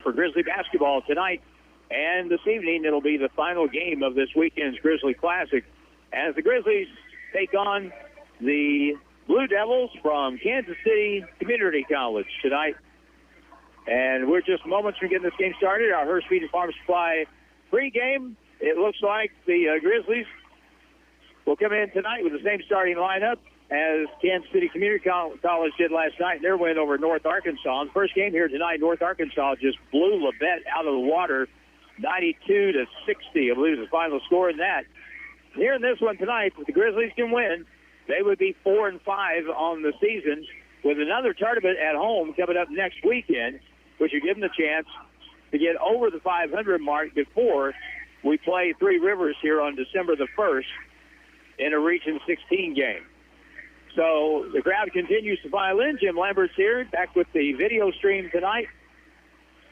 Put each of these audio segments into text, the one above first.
for Grizzly basketball tonight and this evening. It'll be the final game of this weekend's Grizzly Classic as the Grizzlies take on the Blue Devils from Kansas City Community College tonight. And we're just moments from getting this game started. Our Hurst Feed and Farm Supply pregame. It looks like the Grizzlies will come in tonight with the same starting lineup as Kansas City Community College did last night in their win over North Arkansas. In the first game here tonight, North Arkansas just blew Labette out of the water, 92-60, I believe is the final score in that. Here in this one tonight, if the Grizzlies can win, they would be 4-5 on the season with another tournament at home coming up next weekend, which will give them the chance to get over the 500 mark before we play Three Rivers here on December the 1st in a Region 16 game. So the crowd continues to file in. Jim Lambert's here, back with the video stream tonight.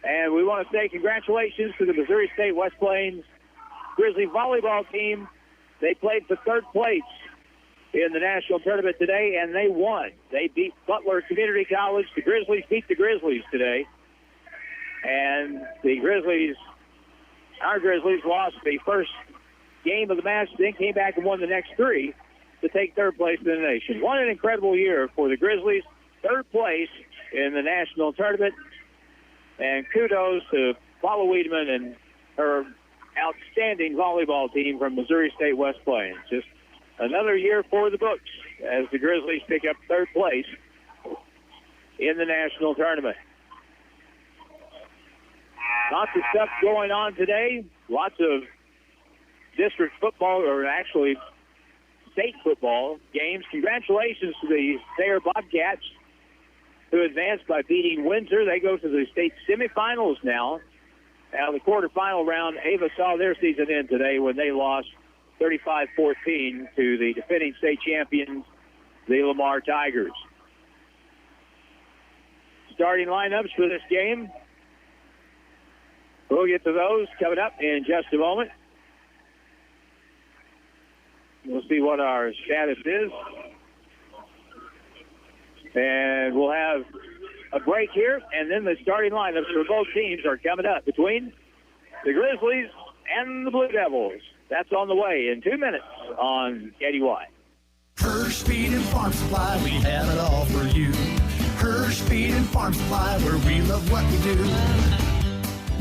And we want to say congratulations to the Missouri State West Plains Grizzly volleyball team. They played for third place in the national tournament today, and they won. They beat Butler Community College. The Grizzlies beat the Grizzlies today. And the Grizzlies, our Grizzlies, lost the first game of the match, then came back and won the next three to take third place in the nation. What an incredible year for the Grizzlies. Third place in the national tournament. And kudos to Paula Wiedemann and her outstanding volleyball team from Missouri State West Plains. Just another year for the books as the Grizzlies pick up third place in the national tournament. Lots of stuff going on today. Lots of district football, or actually state football games. Congratulations to the Thayer Bobcats who advanced by beating Windsor. They go to the state semifinals now. Now the quarterfinal round, Ava saw their season end today when they lost 35-14 to the defending state champions, the Lamar Tigers. Starting lineups for this game. We'll get to those coming up in just a moment. We'll see what our status is. And we'll have a break here, and then the starting lineups for both teams are coming up between the Grizzlies and the Blue Devils. That's on the way in 2 minutes on KDY. Hurst Feed and Farm Supply, we have it all for you. Hurst Feed and Farm Supply, where we love what we do.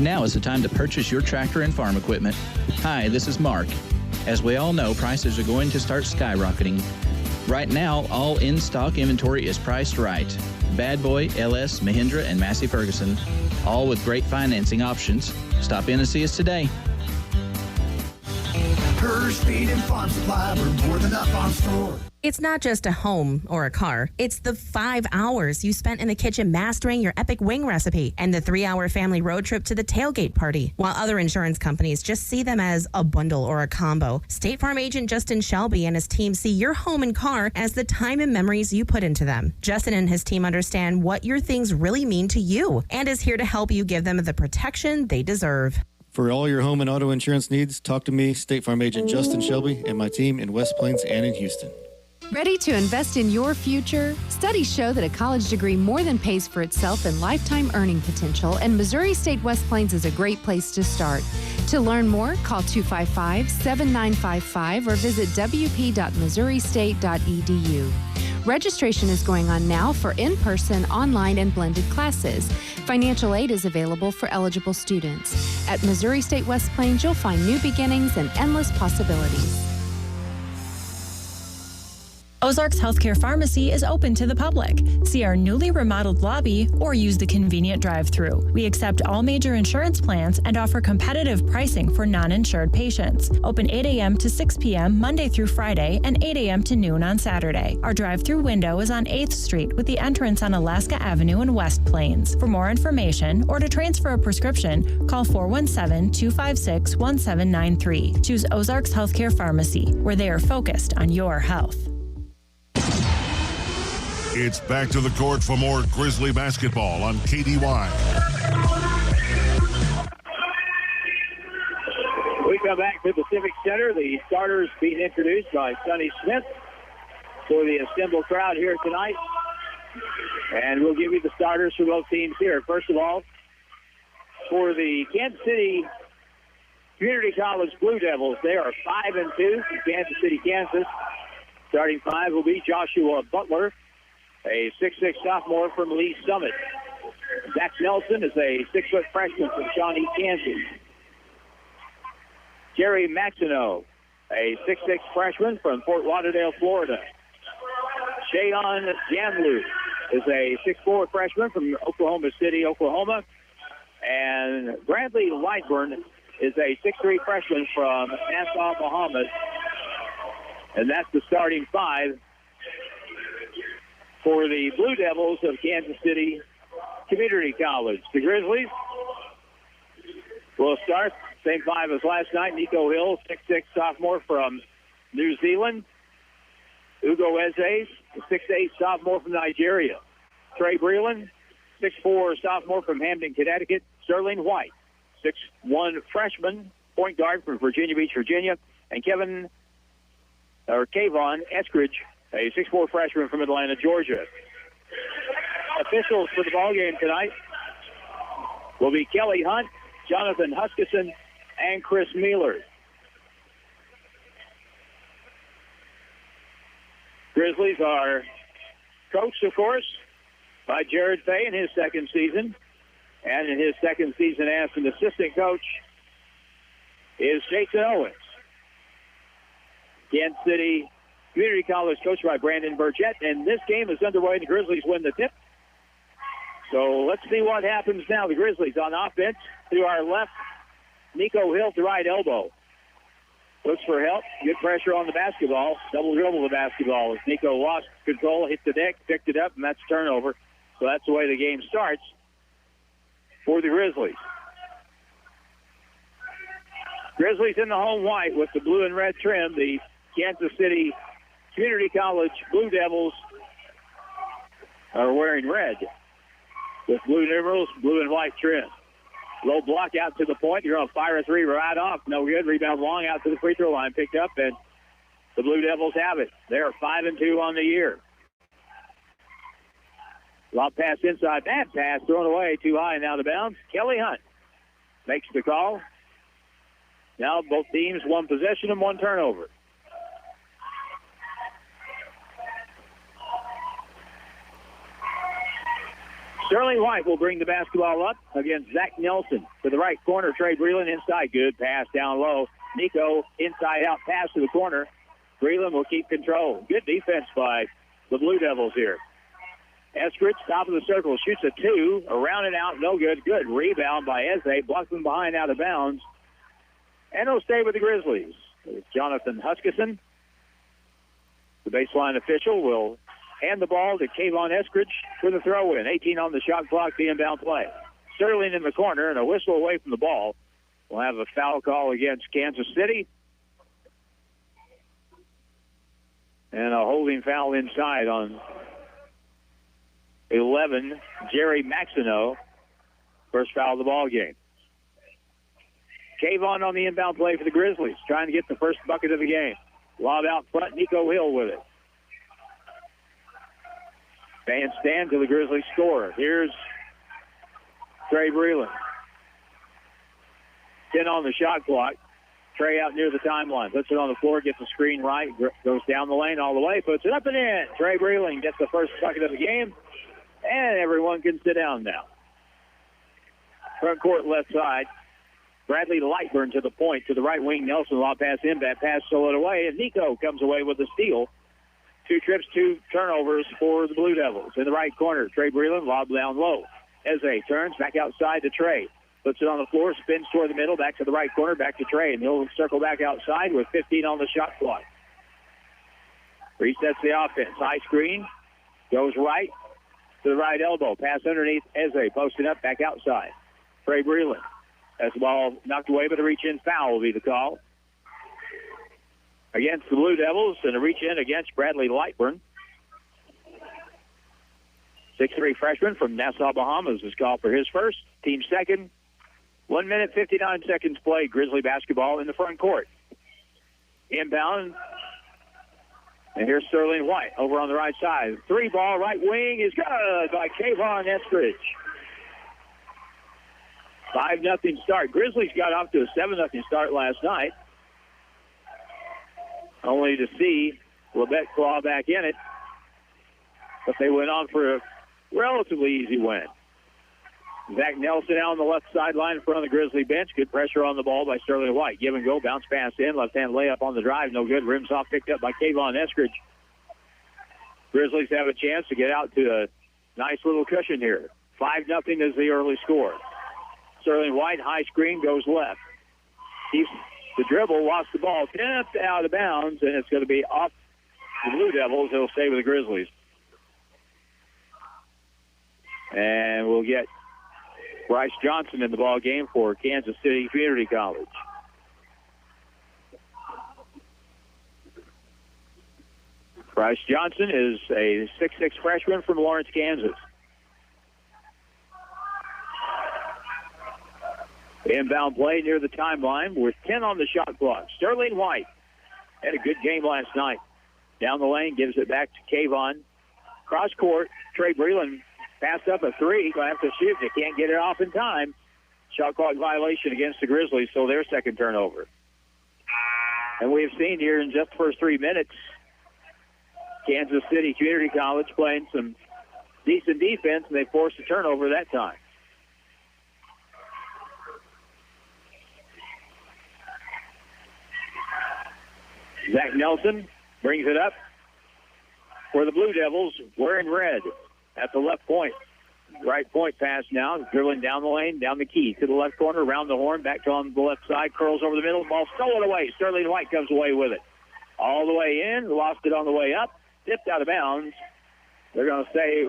Now is the time to purchase your tractor and farm equipment. Hi, this is Mark. As we all know, prices are going to start skyrocketing. Right now, all in-stock inventory is priced right. Bad Boy, LS, Mahindra, and Massey Ferguson, all with great financing options. Stop in and see us today. Hurst Feed and Farm Supply, we're more than a farm store. It's not just a home or a car. It's the 5 hours you spent in the kitchen mastering your epic wing recipe and the 3-hour family road trip to the tailgate party. While other insurance companies just see them as a bundle or a combo, State Farm agent Justin Shelby and his team see your home and car as the time and memories you put into them. Justin and his team understand what your things really mean to you and is here to help you give them the protection they deserve. For all your home and auto insurance needs, talk to me, State Farm agent Justin Shelby, and my team in West Plains and in Houston. Ready to invest in your future? Studies show that a college degree more than pays for itself in lifetime earning potential, and Missouri State West Plains is a great place to start. To learn more, call 255-7955 or visit wp.missouristate.edu. Registration is going on now for in-person, online, and blended classes. Financial aid is available for eligible students. At Missouri State West Plains, you'll find new beginnings and endless possibilities. Ozarks Healthcare Pharmacy is open to the public. See our newly remodeled lobby or use the convenient drive-thru. We accept all major insurance plans and offer competitive pricing for non-insured patients. Open 8 a.m. to 6 p.m. Monday through Friday and 8 a.m. to noon on Saturday. Our drive-thru window is on 8th Street with the entrance on Alaska Avenue in West Plains. For more information or to transfer a prescription, call 417-256-1793. Choose Ozarks Healthcare Pharmacy, where they are focused on your health. It's back to the court for more Grizzly basketball on KDY. We come back to the Civic Center. The starters being introduced by Sonny Smith for the assembled crowd here tonight. And we'll give you the starters for both teams here. First of all, for the Kansas City Community College Blue Devils. They are 5-2 from Kansas City, Kansas. Starting five will be Joshua Butler, a 6'6" sophomore from Lee Summit. Zach Nelson is a 6-foot freshman from Shawnee, Kansas. Jerry Maxino, a 6'6" freshman from Fort Lauderdale, Florida. Shayon Jamlu is a 6'4" freshman from Oklahoma City, Oklahoma. And Bradley Lightburn is a 6'3" freshman from Nassau, Bahamas. And that's the starting five for the Blue Devils of Kansas City Community College. The Grizzlies will start same five as last night. Nico Hill, 6'6" sophomore from New Zealand. Ugo Eze, 6'8" sophomore from Nigeria. Trey Breland, 6'4" sophomore from Hamden, Connecticut. Sterling White, 6'1" freshman, point guard from Virginia Beach, Virginia. And Kayvon Eskridge, a 6'4" freshman from Atlanta, Georgia. Officials for the ballgame tonight will be Kelly Hunt, Jonathan Huskisson, and Chris Mealer. Grizzlies are coached, of course, by Jared Fay in his second season. And in his second season as an assistant coach is Jason Owens. Kansas City Community College coached by Brandon Burchett. And this game is underway. The Grizzlies win the tip. So let's see what happens now. The Grizzlies on offense to our left. Nico Hill to right elbow. Looks for help. Good pressure on the basketball. Double dribble the basketball. As Nico lost control, hit the deck, picked it up, and that's turnover. So that's the way the game starts for the Grizzlies. Grizzlies in the home white with the blue and red trim. The Kansas City Community College Blue Devils are wearing red with blue numerals, blue and white trim. Low block out to the point. You're going to fire a three right off. No good. Rebound long out to the free throw line. Picked up, and the Blue Devils have it. They are 5-2 on the year. Lob pass inside. Bad pass thrown away too high and out of bounds. Kelly Hunt makes the call. Now both teams one possession and one turnover. Sterling White will bring the basketball up against Zach Nelson. To the right corner, Trey Breland inside. Good pass down low. Nico inside out pass to the corner. Breland will keep control. Good defense by the Blue Devils here. Eskridge, top of the circle, shoots a two. Around and out, no good. Good rebound by Eze. Blocked from behind out of bounds. And it'll stay with the Grizzlies. It's Jonathan Huskisson. The baseline official will hand the ball to Kayvon Eskridge for the throw-in. 18 on the shot clock, the inbound play. Sterling in the corner and a whistle away from the ball. We'll have a foul call against Kansas City. And a holding foul inside on 11, Jerry Maxino. First foul of the ball game. Kayvon on the inbound play for the Grizzlies, trying to get the first bucket of the game. Lob out front, Nico Hill with it. Fans stand to the Grizzlies score. Here's Trey Breland. 10 on the shot clock. Trey out near the timeline. Puts it on the floor, gets the screen right, goes down the lane all the way, puts it up and in. Trey Breland gets the first bucket of the game, and everyone can sit down now. Front court left side. Bradley Lightburn to the point, to the right wing. Nelson lob pass in, that pass stolen away, and Nico comes away with the steal. 2 trips, 2 turnovers for the Blue Devils. In the right corner, Trey Breland, lob down low. Eze turns back outside to Trey. Puts it on the floor, spins toward the middle, back to the right corner, back to Trey, and he'll circle back outside with 15 on the shot clock. Resets the offense. High screen, goes right to the right elbow. Pass underneath Eze, posting up, back outside. Trey Breland. As the ball knocked away, but a reach-in foul will be the call against the Blue Devils, and a reach-in against Bradley Lightburn. 6'3" freshman from Nassau, Bahamas is called for his first. Team second. 1 minute, 59 seconds played. Grizzly basketball in the front court. Inbound. And here's Sterling White over on the right side. 3 ball, right wing is good by Kayvon Eskridge. 5-0 start. Grizzlies got off to a 7-0 start last night, only to see Labette claw back in it. But they went on for a relatively easy win. Zach Nelson out on the left sideline in front of the Grizzly bench. Good pressure on the ball by Sterling White. Give and go, bounce pass in. Left-hand layup on the drive. No good. Rims off, picked up by Kayvon Eskridge. Grizzlies have a chance to get out to a nice little cushion here. 5-0 is the early score. Sterling White, high screen, goes left. He's the dribble, lost the ball, tipped out of bounds, and it's going to be off the Blue Devils. It'll stay with the Grizzlies. And we'll get Bryce Johnson in the ball game for Kansas City Community College. Bryce Johnson is a 6'6" freshman from Lawrence, Kansas. Inbound play near the timeline with 10 on the shot clock. Sterling White had a good game last night. Down the lane, gives it back to Kayvon. Cross court, Trey Breland passed up a three. Going to have to shoot. They can't get it off in time. Shot clock violation against the Grizzlies, so their second turnover. And we have seen here in just the first 3 minutes, Kansas City Community College playing some decent defense, and they forced a turnover that time. Zach Nelson brings it up for the Blue Devils, wearing red at the left point. Right point pass now, dribbling down the lane, down the key, to the left corner, around the horn, back on the left side, curls over the middle, ball stolen away. Sterling White comes away with it. All the way in, lost it on the way up, tipped out of bounds. They're going to say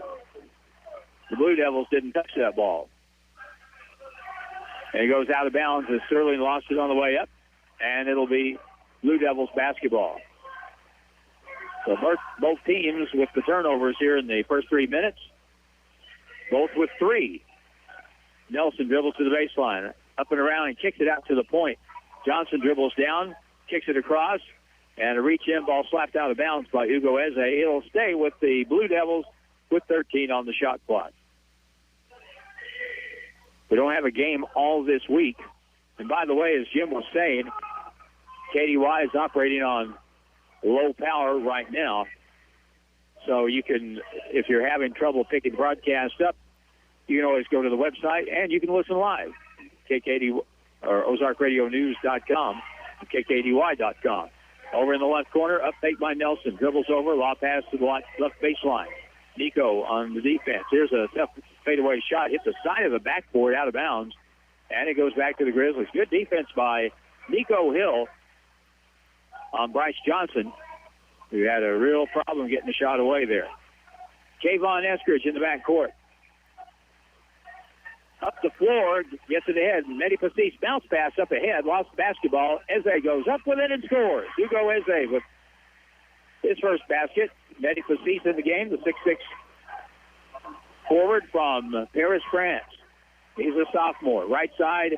the Blue Devils didn't touch that ball. And it goes out of bounds as Sterling lost it on the way up, and it'll be Blue Devils basketball. So both teams with the turnovers here in the first 3 minutes, both with three. Nelson dribbles to the baseline, up and around, and kicks it out to the point. Johnson dribbles down, kicks it across, and a reach-in ball slapped out of bounds by Hugo Eze. It'll stay with the Blue Devils with 13 on the shot clock. We don't have a game all this week. And by the way, as Jim was saying, KDY is operating on low power right now. So you can, if you're having trouble picking the broadcast up, you can always go to the website and you can listen live. KKD or OzarkRadioNews.com, KKDY.com. Over in the left corner, up fake by Nelson. Dribbles over, lob pass to the left baseline. Nico on the defense. Here's a tough fadeaway shot. Hit the side of the backboard out of bounds. And it goes back to the Grizzlies. Good defense by Nico Hill on Bryce Johnson, who had a real problem getting the shot away there. Kayvon Eskridge in the backcourt. Up the floor, gets it ahead. Mehdi Passis bounce pass up ahead, lost the basketball. Eze goes up with it and scores. Hugo Eze with his first basket. Mehdi Passis in the game, the 6'6" forward from Paris, France. He's a sophomore. Right side,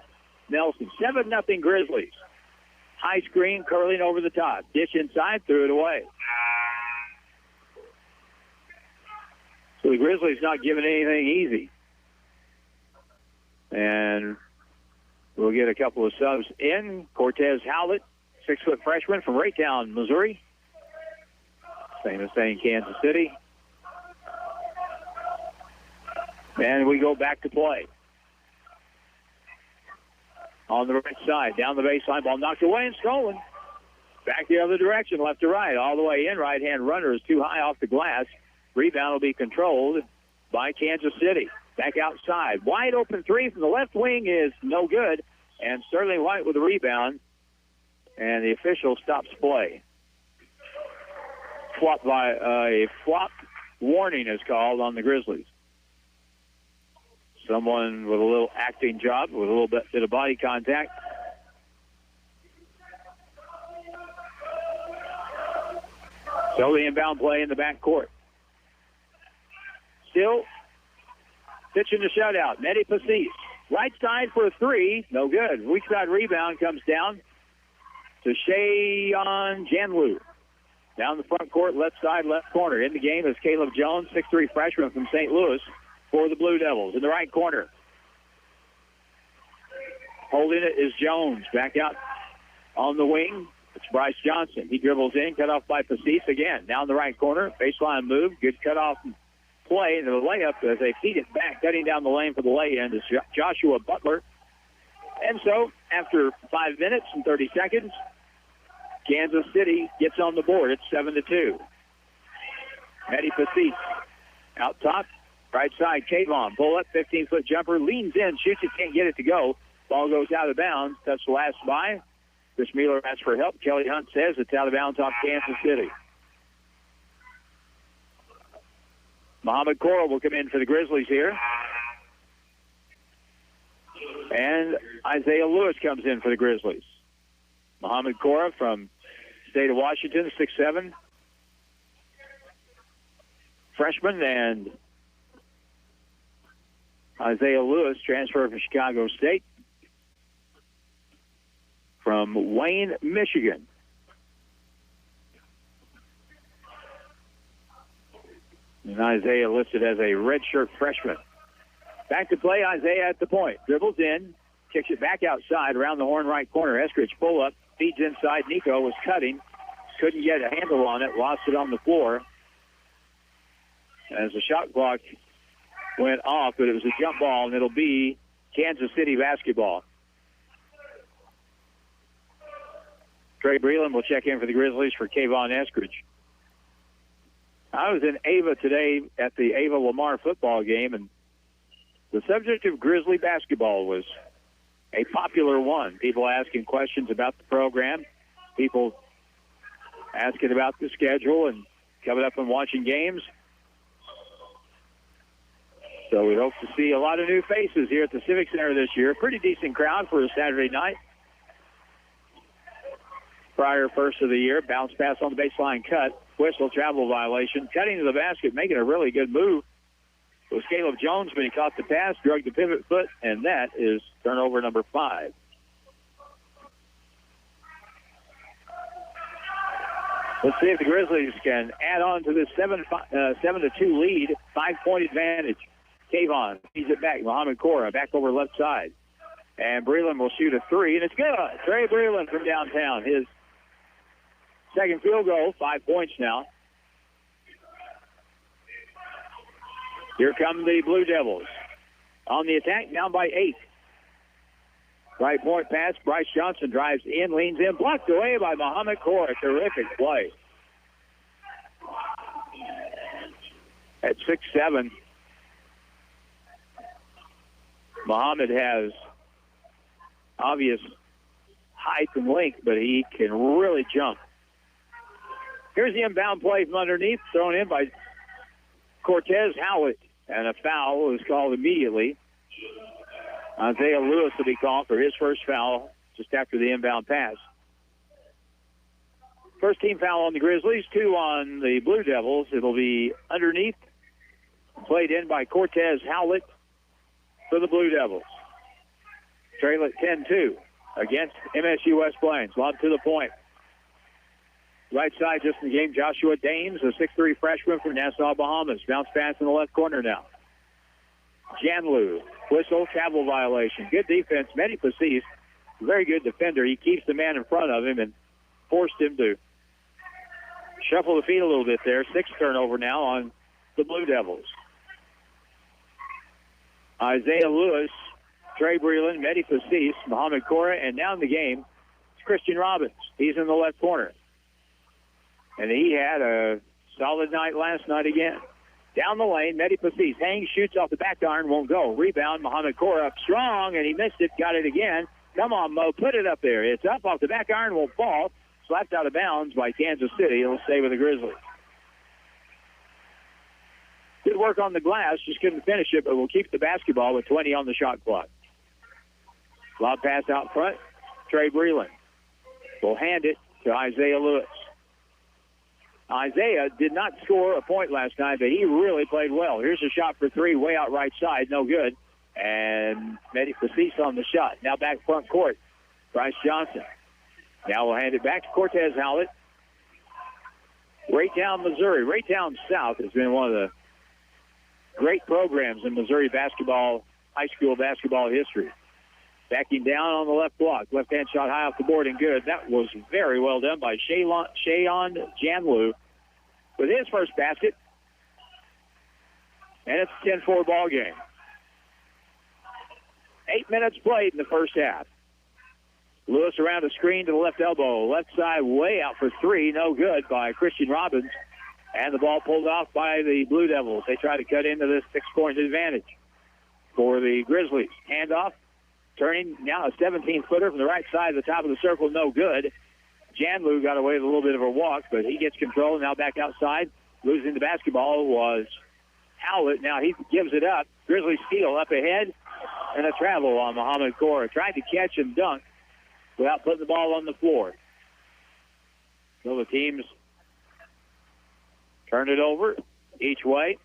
Nelson. 7-0 Grizzlies. High screen, curling over the top. Dish inside, threw it away. So the Grizzlies not giving anything easy. And we'll get a couple of subs in. Cortez Howlett, 6-foot freshman from Raytown, Missouri. Same as saying Kansas City. And we go back to play. On the right side, down the baseline, ball knocked away and stolen. Back the other direction, left to right, all the way in. Right-hand runner is too high off the glass. Rebound will be controlled by Kansas City. Back outside. Wide open three from the left wing is no good. And Sterling White with the rebound. And the official stops play. A flop warning is called on the Grizzlies. Someone with a little acting job, with a little bit of body contact. So the inbound play in the backcourt. Still pitching the shutout. Mehdi Passis. Right side for a three. No good. Weak side rebound comes down to Shayon Janlu. Down the front court, left side, left corner. In the game is Caleb Jones, 6'3" freshman from St. Louis for the Blue Devils. In the right corner, Holding it is Jones. Back out on the wing. It's Bryce Johnson. He dribbles in, cut off by Pacis again. Down the right corner, baseline move. Good cutoff play into the layup as they feed it back. Cutting down the lane for the lay-in is Joshua Butler. And so, after 5 minutes and 30 seconds, Kansas City gets on the board. It's 7-2. Eddie Pacis out top. Right side, Kayvon. Pull up, 15-foot jumper. Leans in, shoots it, can't get it to go. Ball goes out of bounds. Touch the last by. Chris Mueller asks for help. Kelly Hunt says it's out of bounds off Kansas City. Muhammad Cora will come in for the Grizzlies here. And Isaiah Lewis comes in for the Grizzlies. Muhammad Cora from state of Washington, 6'7". Freshman, and Isaiah Lewis, transfer from Chicago State, from Wayne, Michigan. And Isaiah listed as a redshirt freshman. Back to play, Isaiah at the point. Dribbles in, kicks it back outside around the horn right corner. Eskridge pull up, feeds inside. Nico was cutting, couldn't get a handle on it, lost it on the floor. As the shot clock went off, but it was a jump ball, and it'll be Kansas City basketball. Trey Breland will check in for the Grizzlies for Kayvon Eskridge. I was in Ava today at the Ava Lamar football game, and the subject of Grizzly basketball was a popular one. People asking questions about the program, people asking about the schedule and coming up and watching games. So we hope to see a lot of new faces here at the Civic Center this year. Pretty decent crowd for a Saturday night. Prior first of the year, bounce pass on the baseline cut. Whistle, travel violation. Cutting to the basket, making a really good move was Caleb Jones, but he caught the pass, drug the pivot foot, and that is turnover number 5. Let's see if the Grizzlies can add on to this 7-2 lead, 5-point advantage. Kayvon feeds it back. Muhammad Cora back over left side. And Breland will shoot a 3, and it's good. Trey Breland from downtown. His second field goal, 5 points now. Here come the Blue Devils. On the attack, down by 8. Right point pass. Bryce Johnson drives in, leans in, blocked away by Muhammad Cora. Terrific play. At 6'7", Muhammad has obvious height and length, but he can really jump. Here's the inbound play from underneath, thrown in by Cortez Howlett, and a foul was called immediately. Isaiah Lewis will be called for his first foul just after the inbound pass. First team foul on the Grizzlies, 2 on the Blue Devils. It'll be underneath, played in by Cortez Howlett for the Blue Devils. Trail at 10-2 against MSU West Plains. Lob to the point. Right side just in the game, Joshua Dames, a 6'3 freshman from Nassau, Bahamas. Bounce pass in the left corner now. Janlu, whistle, travel violation. Good defense. Mehdi Pacis, very good defender. He keeps the man in front of him and forced him to shuffle the feet a little bit there. 6th turnover now on the Blue Devils. Isaiah Lewis, Trey Breland, Mehdi Pacis, Muhammad Cora, and now in the game, it's Christian Robbins. He's in the left corner. And he had a solid night last night again. Down the lane, Mehdi Pacis hangs, shoots off the back iron, won't go. Rebound, Muhammad Cora up strong, and he missed it, got it again. Come on, Mo, put it up there. It's up off the back iron, won't fall. Slapped out of bounds by Kansas City. It'll stay with the Grizzlies. Good work on the glass, just couldn't finish it, but we'll keep the basketball with 20 on the shot clock. Lob pass out front, Trey Breland will hand it to Isaiah Lewis. Isaiah did not score a point last night, but he really played well. Here's a shot for 3, way out right side, no good. And Mehdi Pacis on the shot. Now back front court, Bryce Johnson. Now we'll hand it back to Cortez Howlett. Raytown, Missouri. Raytown South has been one of the great programs in Missouri basketball, high school basketball history. Backing down on the left block. Left-hand shot high off the board and good. That was very well done by Shayon Janlu with his first basket. And it's a 10-4 ball game. 8 minutes played in the first half. Lewis around the screen to the left elbow. Left side way out for three. No good by Christian Robbins. And the ball pulled off by the Blue Devils. They try to cut into this 6-point advantage for the Grizzlies. Handoff. Turning now a 17-footer from the right side of the top of the circle. No good. Janlu got away with a little bit of a walk, but he gets control. Now back outside. Losing the basketball was Howlett. Now he gives it up. Grizzlies steal up ahead. And a travel on Muhammad Cora. Tried to catch and dunk without putting the ball on the floor. So the teams turn it over each way.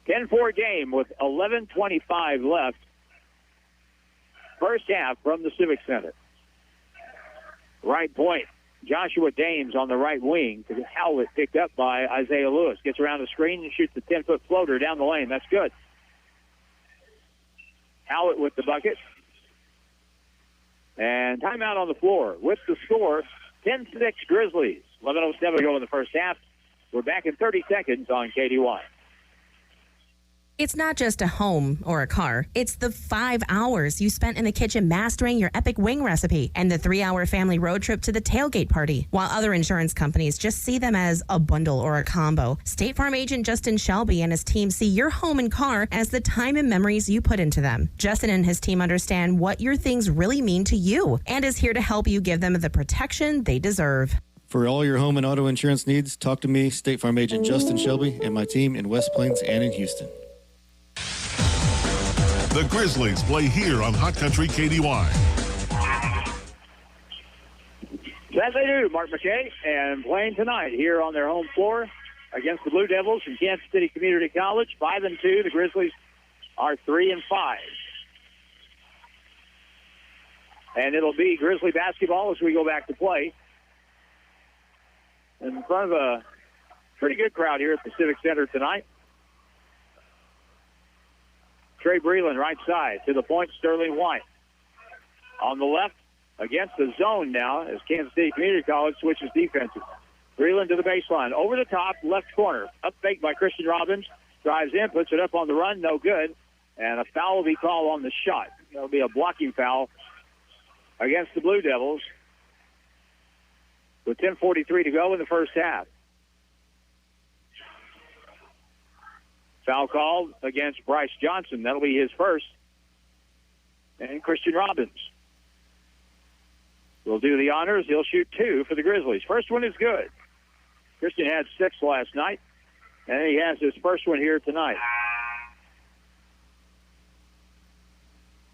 10-4 game with 11:25 left. First half from the Civic Center. Right point. Joshua Dames on the right wing. Howlett picked up by Isaiah Lewis. Gets around the screen and shoots the 10-foot floater down the lane. That's good. Howlett with the bucket. And timeout on the floor with the score, 10-6 Grizzlies. 11:07 to go in the first half. We're back in 30 seconds on KDY. It's not just a home or a car. It's the 5 hours you spent in the kitchen mastering your epic wing recipe and the 3-hour family road trip to the tailgate party. While other insurance companies just see them as a bundle or a combo, State Farm agent Justin Shelby and his team see your home and car as the time and memories you put into them. Justin and his team understand what your things really mean to you and is here to help you give them the protection they deserve. For all your home and auto insurance needs, talk to me, State Farm agent Justin Shelby, and my team in West Plains and in Houston. The Grizzlies play here on Hot Country KDY. As they do, Mark McKay, and playing tonight here on their home floor against the Blue Devils from Kansas City Community College. 5-2. The Grizzlies are 3-5. And it'll be Grizzly basketball as we go back to play in front of a pretty good crowd here at the Civic Center tonight. Trey Breland, right side, to the point, Sterling White. On the left, against the zone now, as Kansas City Community College switches defenses. Breland to the baseline, over the top, left corner. Up fake by Christian Robbins. Drives in, puts it up on the run, no good. And a foul will be called on the shot. That'll be a blocking foul against the Blue Devils with 10:43 to go in the first half. Foul called against Bryce Johnson. That'll be his first. And Christian Robbins will do the honors. He'll shoot 2 for the Grizzlies. First one is good. Christian had 6 last night, and he has his first one here tonight.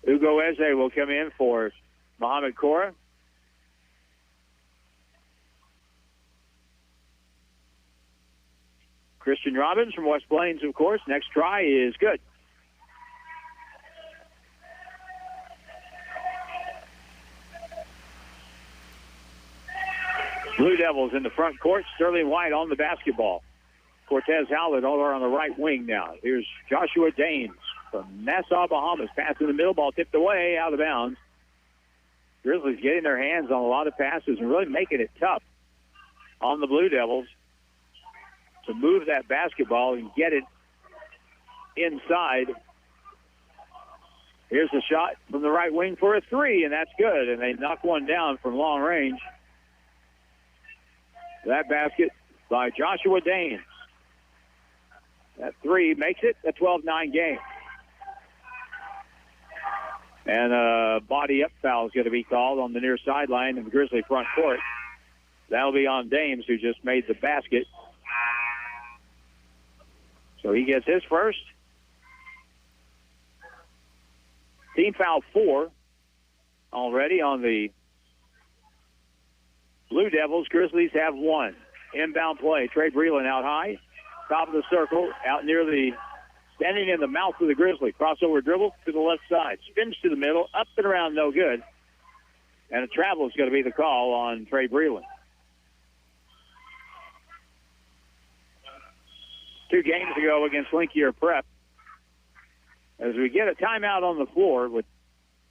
Ugo Eze will come in for Muhammad Cora. Christian Robbins from West Plains, of course. Next try is good. Blue Devils in the front court. Sterling White on the basketball. Cortez Howlett over on the right wing now. Here's Joshua Daines from Nassau, Bahamas. Pass in the middle, ball tipped away, out of bounds. Grizzlies getting their hands on a lot of passes and really making it tough on the Blue Devils to move that basketball and get it inside. Here's the shot from the right wing for a 3, and that's good. And they knock one down from long range. That basket by Joshua Daines. That 3 makes it a 12-9 game. And a body-up foul is going to be called on the near sideline in the Grizzly front court. That'll be on Dames, who just made the basket. So he gets his first. Team foul 4 already on the Blue Devils. Grizzlies have 1. Inbound play. Trey Breland out high. Top of the circle. Out near the, standing in the mouth of the Grizzly. Crossover dribble to the left side. Spins to the middle. Up and around, no good. And a travel is going to be the call on Trey Breland. 2 games ago against Linkier Prep, as we get a timeout on the floor with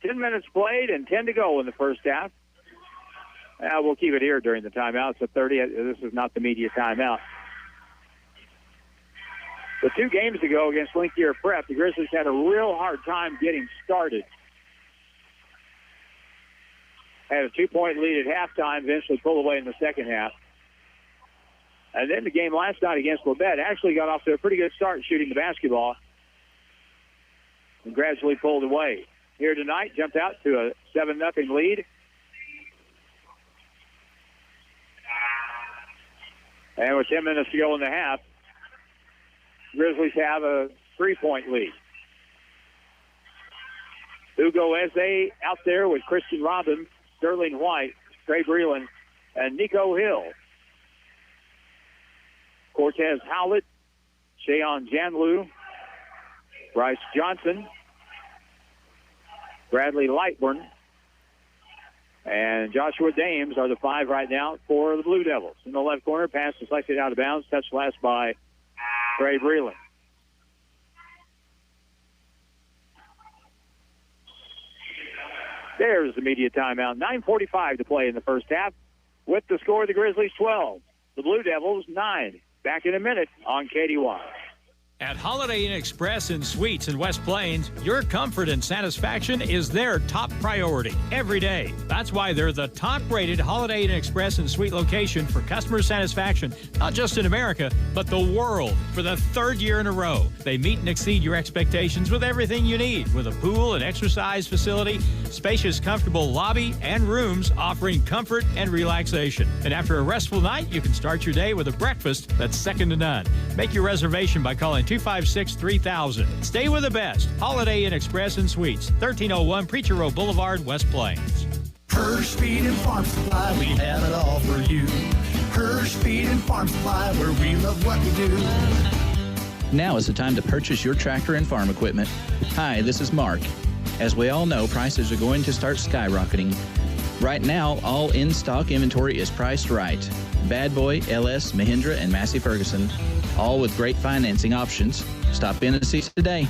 10 minutes played and 10 to go in the first half. We'll keep it here during the timeout. It's a 30. This is not the media timeout. The 2 games ago against Linkier Prep, the Grizzlies had a real hard time getting started. Had a 2-point lead at halftime, eventually pulled away in the second half. And then the game last night against Labette actually got off to a pretty good start shooting the basketball and gradually pulled away. Here tonight, jumped out to a 7-0 lead. And with 10 minutes to go in the half, Grizzlies have a 3-point lead. Hugo Eze out there with Christian Robbins, Sterling White, Trey Breland, and Nico Hill. Cortez Howlett, Shayon Janlu, Bryce Johnson, Bradley Lightburn, and Joshua Dames are the 5 right now for the Blue Devils. In the left corner, pass deflected out of bounds, touched last by Trey Breland. There's the media timeout. 9:45 to play in the first half. With the score, the Grizzlies 12, the Blue Devils 9. Back in a minute on KDY. At Holiday Inn Express and Suites in West Plains, your comfort and satisfaction is their top priority every day. That's why they're the top-rated Holiday Inn Express and Suite location for customer satisfaction, not just in America, but the world, for the 3rd year in a row. They meet and exceed your expectations with everything you need, with a pool and exercise facility, spacious, comfortable lobby, and rooms offering comfort and relaxation. And after a restful night, you can start your day with a breakfast that's second to none. Make your reservation by calling 256-3000. Stay with the best. Holiday Inn Express and Suites, 1301 Preacher Road Boulevard, West Plains. Hirsch Feed and Farm Supply, we have it all for you. Hirsch Feed and Farm Supply, where we love what we do. Now is the time to purchase your tractor and farm equipment. Hi, this is Mark. As we all know, prices are going to start skyrocketing. Right now, all in-stock inventory is priced right. Bad Boy, LS, Mahindra, and Massey Ferguson, all with great financing options. Stop in and see us today.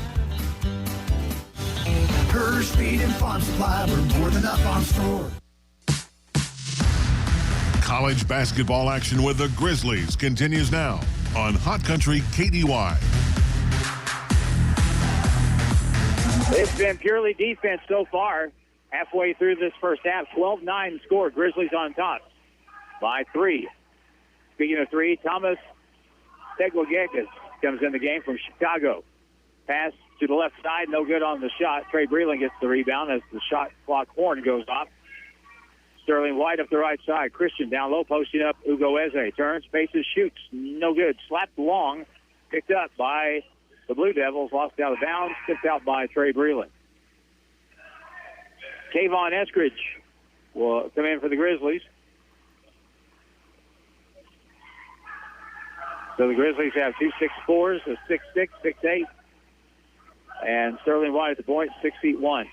Hirsch Feed and Farm Supply, we're more than a farm store. College basketball action with the Grizzlies continues now on Hot Country KDY. It's been purely defense so far. Halfway through this first half, 12-9 score. Grizzlies on top by 3. Speaking of 3, Thomas Teglogekis comes in the game from Chicago. Pass to the left side, no good on the shot. Trey Breland gets the rebound as the shot clock horn goes off. Sterling White up the right side. Christian down low, posting up Hugo Eze. Turns, faces, shoots. No good. Slapped long. Picked up by the Blue Devils. Lost out of bounds. Tipped out by Trey Breland. Kayvon Eskridge will come in for the Grizzlies. So the Grizzlies have 2 6'4", a 6'6", 6'8", and Sterling White at the point, 6'1".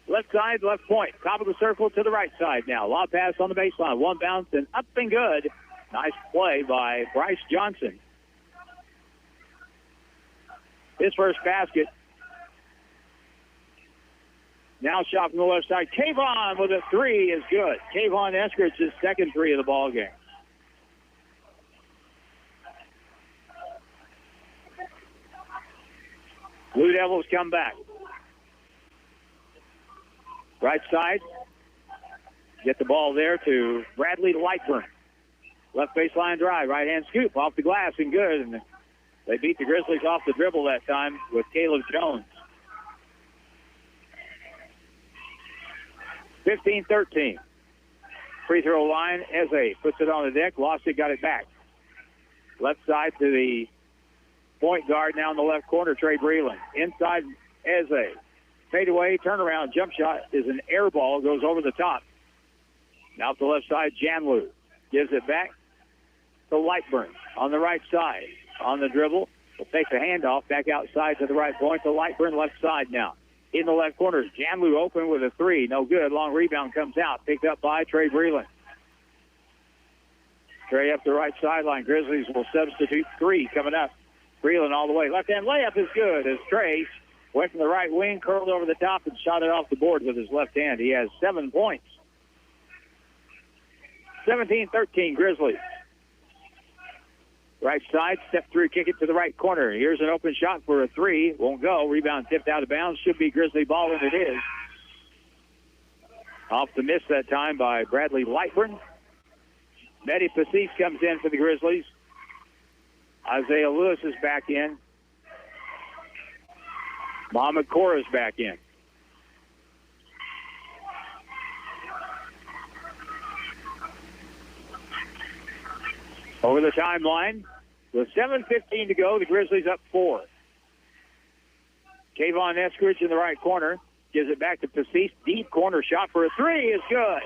Left side, left point. Top of the circle to the right side now. Lob pass on the baseline. One bounce and up and good. Nice play by Bryce Johnson. His first basket. Now shot from the left side. Kayvon with a 3 is good. Kayvon Eskridge's second 3 of the ball game. Blue Devils come back. Right side. Get the ball there to Bradley Lightburn. Left baseline drive. Right-hand scoop off the glass and good. And they beat the Grizzlies off the dribble that time with Caleb Jones. 15-13. Free throw line. Eze puts it on the deck. Lost it, got it back. Left side to the point guard now in the left corner, Trey Breland. Inside, Eze. Fade away, turnaround, jump shot is an air ball, goes over the top. Now to the left side, Janlu gives it back to Lightburn on the right side. On the dribble, will take the handoff back outside to the right point to Lightburn, left side now. In the left corner, Janlu open with a 3. No good. Long rebound comes out. Picked up by Trey Breland. Trey up the right sideline. Grizzlies will substitute 3 coming up. Breland all the way. Left-hand layup is good as Trey Went from the right wing, curled over the top, and shot it off the board with his left hand. He has 7 points. 17-13, Grizzlies. Right side, step through, kick it to the right corner. Here's an open shot for a 3. Won't go. Rebound tipped out of bounds. Should be Grizzly ball, and it is. Off the miss that time by Bradley Lightburn. Mehdi Passis comes in for the Grizzlies. Isaiah Lewis is back in. Mohamed Kora is back in. Over the timeline, with 7:15 to go, the Grizzlies up 4. Kayvon Eskridge in the right corner. Gives it back to Passis. Deep corner shot for a 3 is good.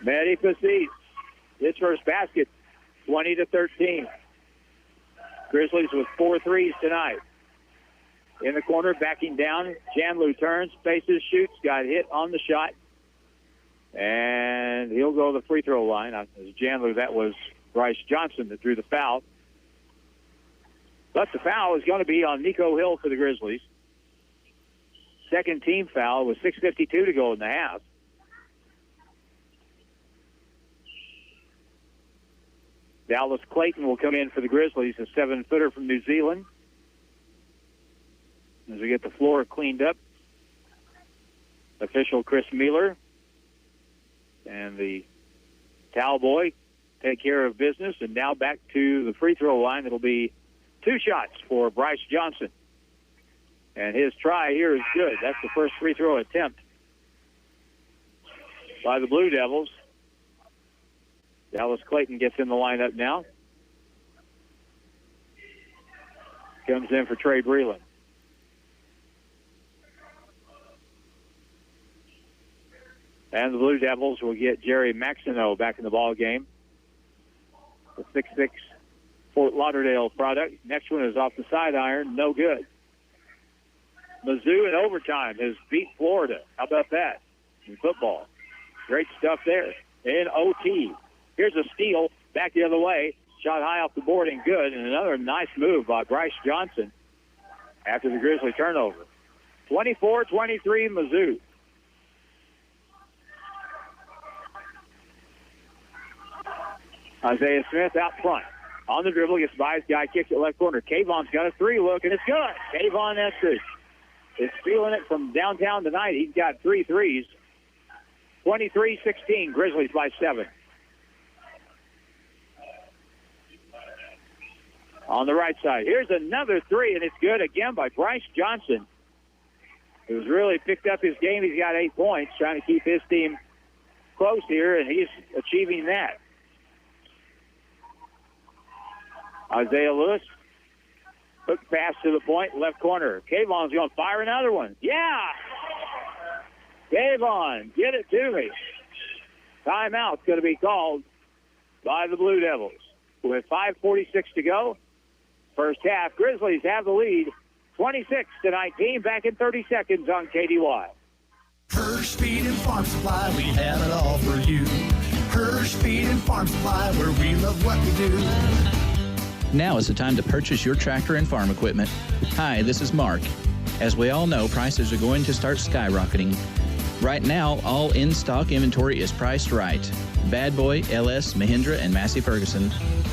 Mehdi Passis, his first basket, 20-13. Grizzlies with 4 threes tonight. In the corner, backing down. Janlu turns, faces, shoots, got hit on the shot. And he'll go to the free throw line. As Janlu, that was Bryce Johnson that drew the foul. But the foul is going to be on Nico Hill for the Grizzlies. Second team foul with 6:52 to go in the half. Dallas Clayton will come in for the Grizzlies, a 7-footer from New Zealand. As we get the floor cleaned up, official Chris Mueller and the towel boy take care of business. And now back to the free throw line. It'll be 2 shots for Bryce Johnson. And his try here is good. That's the first free throw attempt by the Blue Devils. Dallas Clayton gets in the lineup now. Comes in for Trey Breland. And the Blue Devils will get Jerry Maxino back in the ball game. The 6'6" Fort Lauderdale product. Next one is off the side iron. No good. Mizzou in overtime has beat Florida. How about that in football? Great stuff there. In OT. Here's a steal. Back the other way. Shot high off the board and good. And another nice move by Bryce Johnson after the Grizzly turnover. 24-23 Mizzou. Isaiah Smith out front. On the dribble, gets by his guy, kicks it left corner. Kayvon's got a 3 look, and it's good. Kayvon Eskridge is feeling it from downtown tonight. He's got 3 threes. 23-16, Grizzlies by 7. On the right side, here's another 3, and it's good again by Bryce Johnson, who's really picked up his game. He's got 8 points, trying to keep his team close here, and he's achieving that. Isaiah Lewis, hook pass to the point, left corner. Kayvon's going to fire another one. Yeah! Kayvon, get it to me. Timeout's going to be called by the Blue Devils. With 5:46 to go, first half, Grizzlies have the lead, 26-19, back in 30 seconds on KDY. Hirsch Feed and Farm Supply, we have it all for you. Hirsch Feed and Farm Supply, where we love what we do. Now is the time to purchase your tractor and farm equipment. Hi, this is Mark. As we all know, prices are going to start skyrocketing. Right now, all in-stock inventory is priced right. Bad Boy, LS, Mahindra, and Massey Ferguson,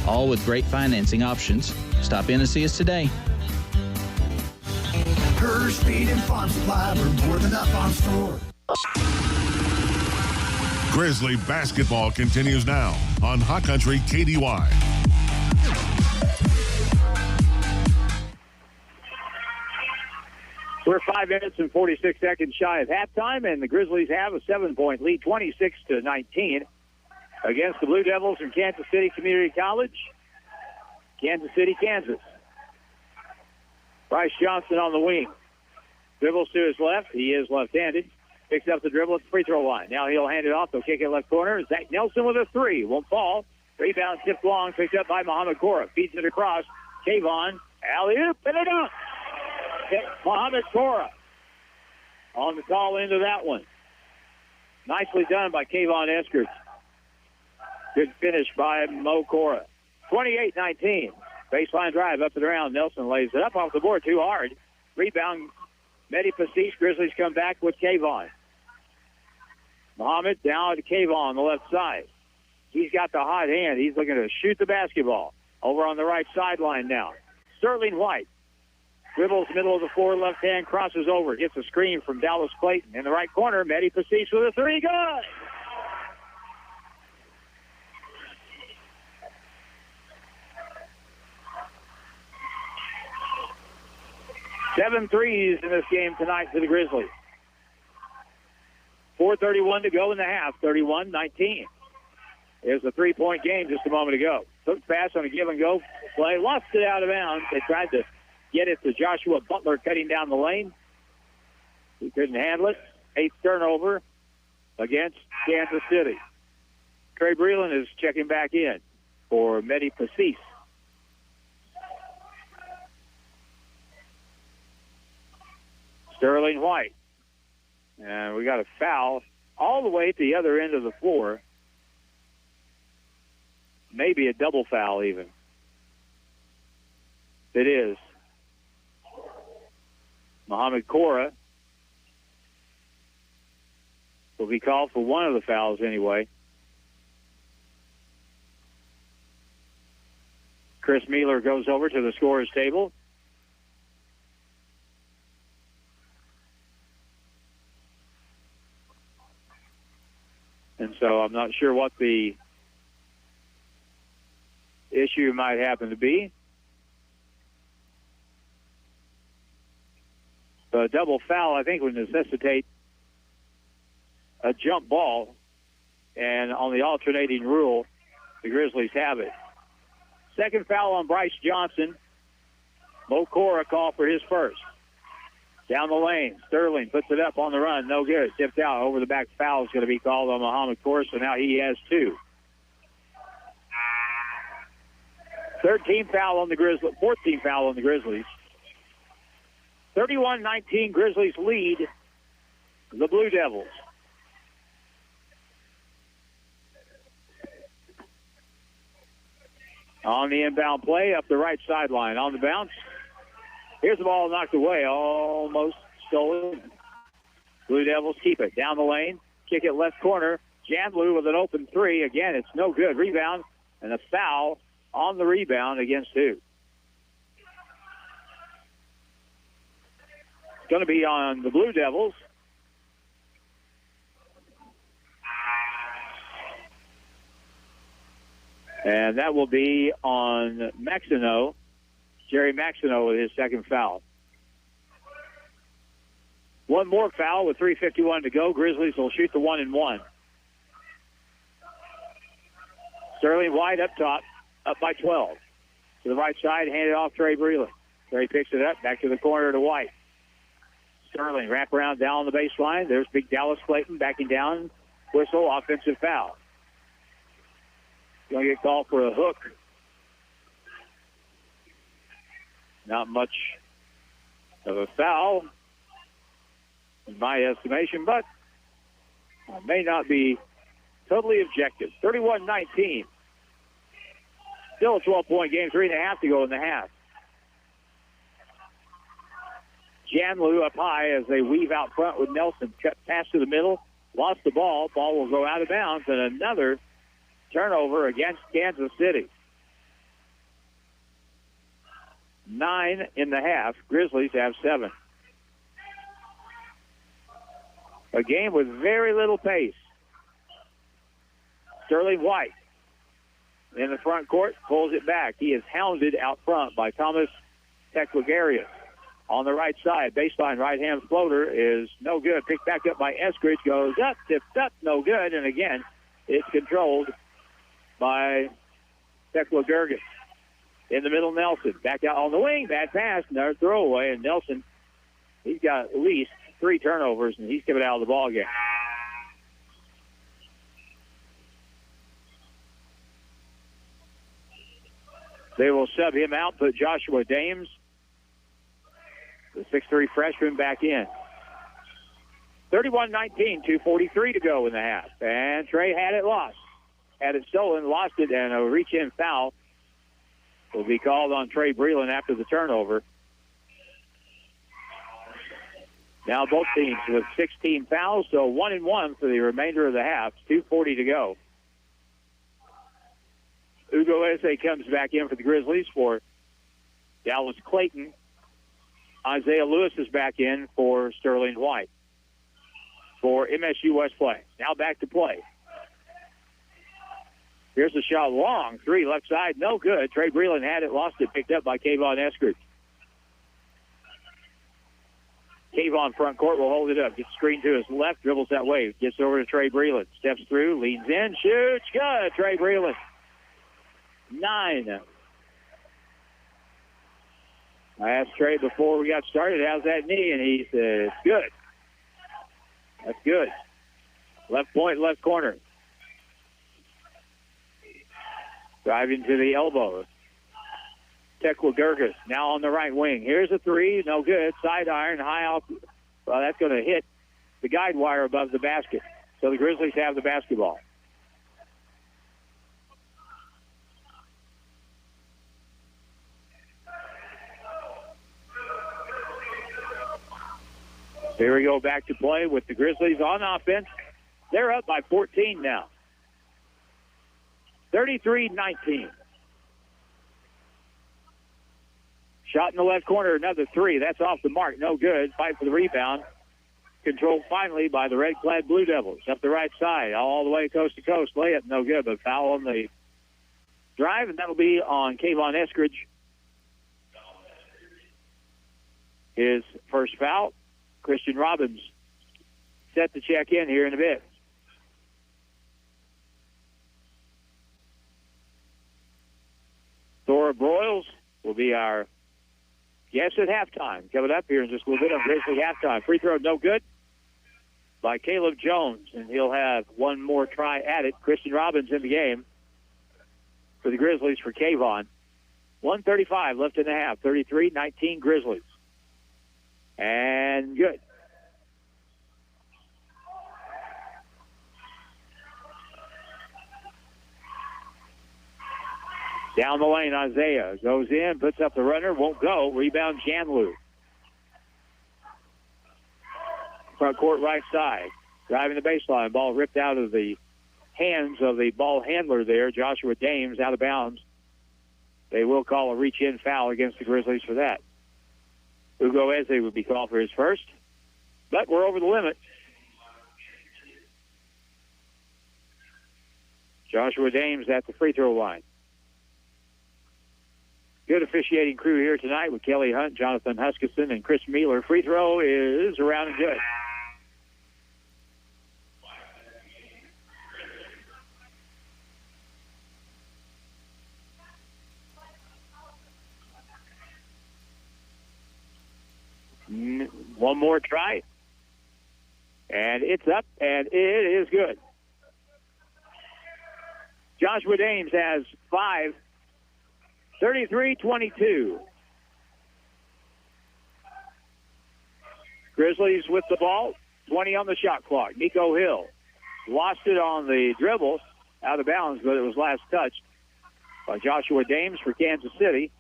all with great financing options. Stop in and see us today. Hirsch Feed and Farm Supply, we're more than up on store. Grizzly basketball continues now on Hot Country KDY. We're 5 minutes and 46 seconds shy of halftime, and the Grizzlies have a 7-point lead, 26-19, against the Blue Devils from Kansas City Community College, Kansas City, Kansas. Bryce Johnson on the wing. Dribbles to his left. He is left-handed. Picks up the dribble at the free throw line. Now he'll hand it off. They'll kick it left corner. Zach Nelson with a 3. Won't fall. Rebound tipped long. Picked up by Mohamed Kora. Feeds it across. Kayvon. Alley-oop. And it up. Mohamed Kora on the call into that one. Nicely done by Kayvon Eskridge. Good finish by Mo Kora. 28-19. Baseline drive up and around. Nelson lays it up off the board too hard. Rebound, Medi Pacis. Grizzlies come back with Kayvon. Muhammad down to Kayvon on the left side. He's got the hot hand. He's looking to shoot the basketball. Over on the right sideline now. Sterling White dribbles middle of the floor, left hand, crosses over, gets a screen from Dallas Clayton. In the right corner, Medi Pacis with a three. Good! 7 threes in this game tonight for the Grizzlies. 4:31 to go in the half, 31-19. It was a three-point game just a moment ago. Took pass on a give-and-go play, lost it out of bounds. They tried to get it to Joshua Butler cutting down the lane. He couldn't handle it. 8th turnover against Kansas City. Trey Breland is checking back in for Medi Pacis. Sterling White. And we got a foul all the way at the other end of the floor. Maybe a double foul even. It is. Mohamed Cora will be called for one of the fouls anyway. Chris Mealer goes over to the scorer's table. And so I'm not sure what the issue might happen to be. A double foul, I think, would necessitate a jump ball. And on the alternating rule, the Grizzlies have it. Second foul on Bryce Johnson. Mo Cora called for his first. Down the lane, Sterling puts it up on the run. No good. Tipped out. Over the back foul is going to be called on Mohamed Cora, so now he has 2. 13th foul on the Grizzlies. 14th foul on the Grizzlies. 31-19, Grizzlies lead the Blue Devils. On the inbound play, up the right sideline. On the bounce. Here's the ball knocked away, almost stolen. Blue Devils keep it. Down the lane, kick it left corner. Janlu with an open three. Again, it's no good. Rebound and a foul on the rebound against who? It's going to be on the Blue Devils. And that will be on Maxino. Jerry Maxino with his second foul. One more foul with 3:51 to go. Grizzlies will shoot the 1-and-1. Sterling White up top, up by 12. To the right side, handed off Trey Breland. Trey picks it up, back to the corner to White. Sterling wrap around down on the baseline. There's big Dallas Clayton backing down. Whistle, offensive foul. Going to get called for a hook. Not much of a foul, in my estimation, but may not be totally objective. 31-19. Still a 12-point game, 3.5 to go in the half. Janlu up high as they weave out front with Nelson. Cut pass to the middle, lost the ball. Ball will go out of bounds, and another turnover against Kansas City. 9 in the half. Grizzlies have 7. A game with very little pace. Sterling White in the front court pulls it back. He is hounded out front by Thomas Teklagarius. On the right side, baseline right-hand floater is no good. Picked back up by Eskridge, goes up, tipped up, no good. And again, it's controlled by Teklagarius. In the middle, Nelson. Back out on the wing. Bad pass. Another throwaway. And Nelson, he's got at least 3 turnovers, and he's coming out of the ball game. They will sub him out, put Joshua Dames, the 6'3 freshman, back in. 31-19, 2:43 to go in the half. And Trey had it lost. Had it stolen, lost it, and a reach-in foul will be called on Trey Breland after the turnover. Now both teams with 16 fouls, so 1-1 for the remainder of the half. 2:40 to go. Ugo Eze comes back in for the Grizzlies for Dallas Clayton. Isaiah Lewis is back in for Sterling White for MSU West Plains. Now back to play. Here's a shot long. 3 left side, no good. Trey Breland had it, lost it, picked up by Kayvon Eskridge. Kayvon front court will hold it up. Gets screened to his left, dribbles that way. Gets over to Trey Breland. Steps through, leans in, shoots. Good, Trey Breland. 9. I asked Trey before we got started, how's that knee? And he said, it's good. That's good. Left point, left corner. Driving to the elbow. Tekla Gurgis now on the right wing. Here's a 3, no good. Side iron, high off. Well, that's going to hit the guide wire above the basket. So the Grizzlies have the basketball. Here we go back to play with the Grizzlies on offense. They're up by 14 now. 33-19. Shot in the left corner, another 3. That's off the mark, no good. Fight for the rebound. Controlled finally by the red-clad Blue Devils. Up the right side, all the way coast to coast. Layup, no good, but foul on the drive, and that'll be on Kayvon Eskridge. His first foul. Christian Robbins set to check in here in a bit. Thora Broyles will be our guest at halftime. Coming up here in just a little bit on Grizzly halftime. Free throw no good by Caleb Jones, and he'll have one more try at it. Christian Robbins in the game for the Grizzlies for Kayvon. 1:35 left in the half. 33-19 Grizzlies. And good. Down the lane, Isaiah goes in, puts up the runner, won't go. Rebound, Janlu. Front court right side. Driving the baseline. Ball ripped out of the hands of the ball handler there, Joshua Dames, out of bounds. They will call a reach-in foul against the Grizzlies for that. Ugo Eze would be called for his first, but we're over the limit. Joshua Dames at the free throw line. Good officiating crew here tonight with Kelly Hunt, Jonathan Huskisson, and Chris Mealer. Free throw is around and good. One more try. And it's up, and it is good. Joshua Dames has 5. 33-22. Grizzlies with the ball. 20 on the shot clock. Nico Hill lost it on the dribble out of bounds, but it was last touched by Joshua Dames for Kansas City.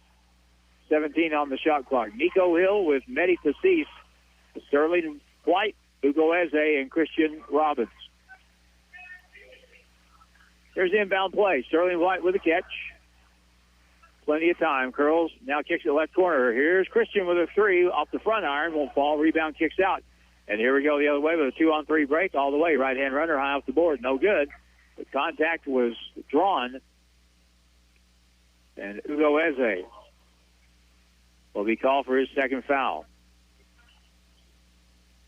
17 on the shot clock. Nico Hill with Mehdi Tassis, Sterling White, Ugo Eze, and Christian Robbins. There's the inbound play. Sterling White with a catch. Plenty of time. Curls, now kicks it left corner. Here's Christian with a 3 off the front iron. Won't fall. Rebound kicks out. And here we go the other way with a 2-on-3 break all the way. Right-hand runner high off the board. No good. The contact was drawn. And Ugo Eze will be called for his second foul.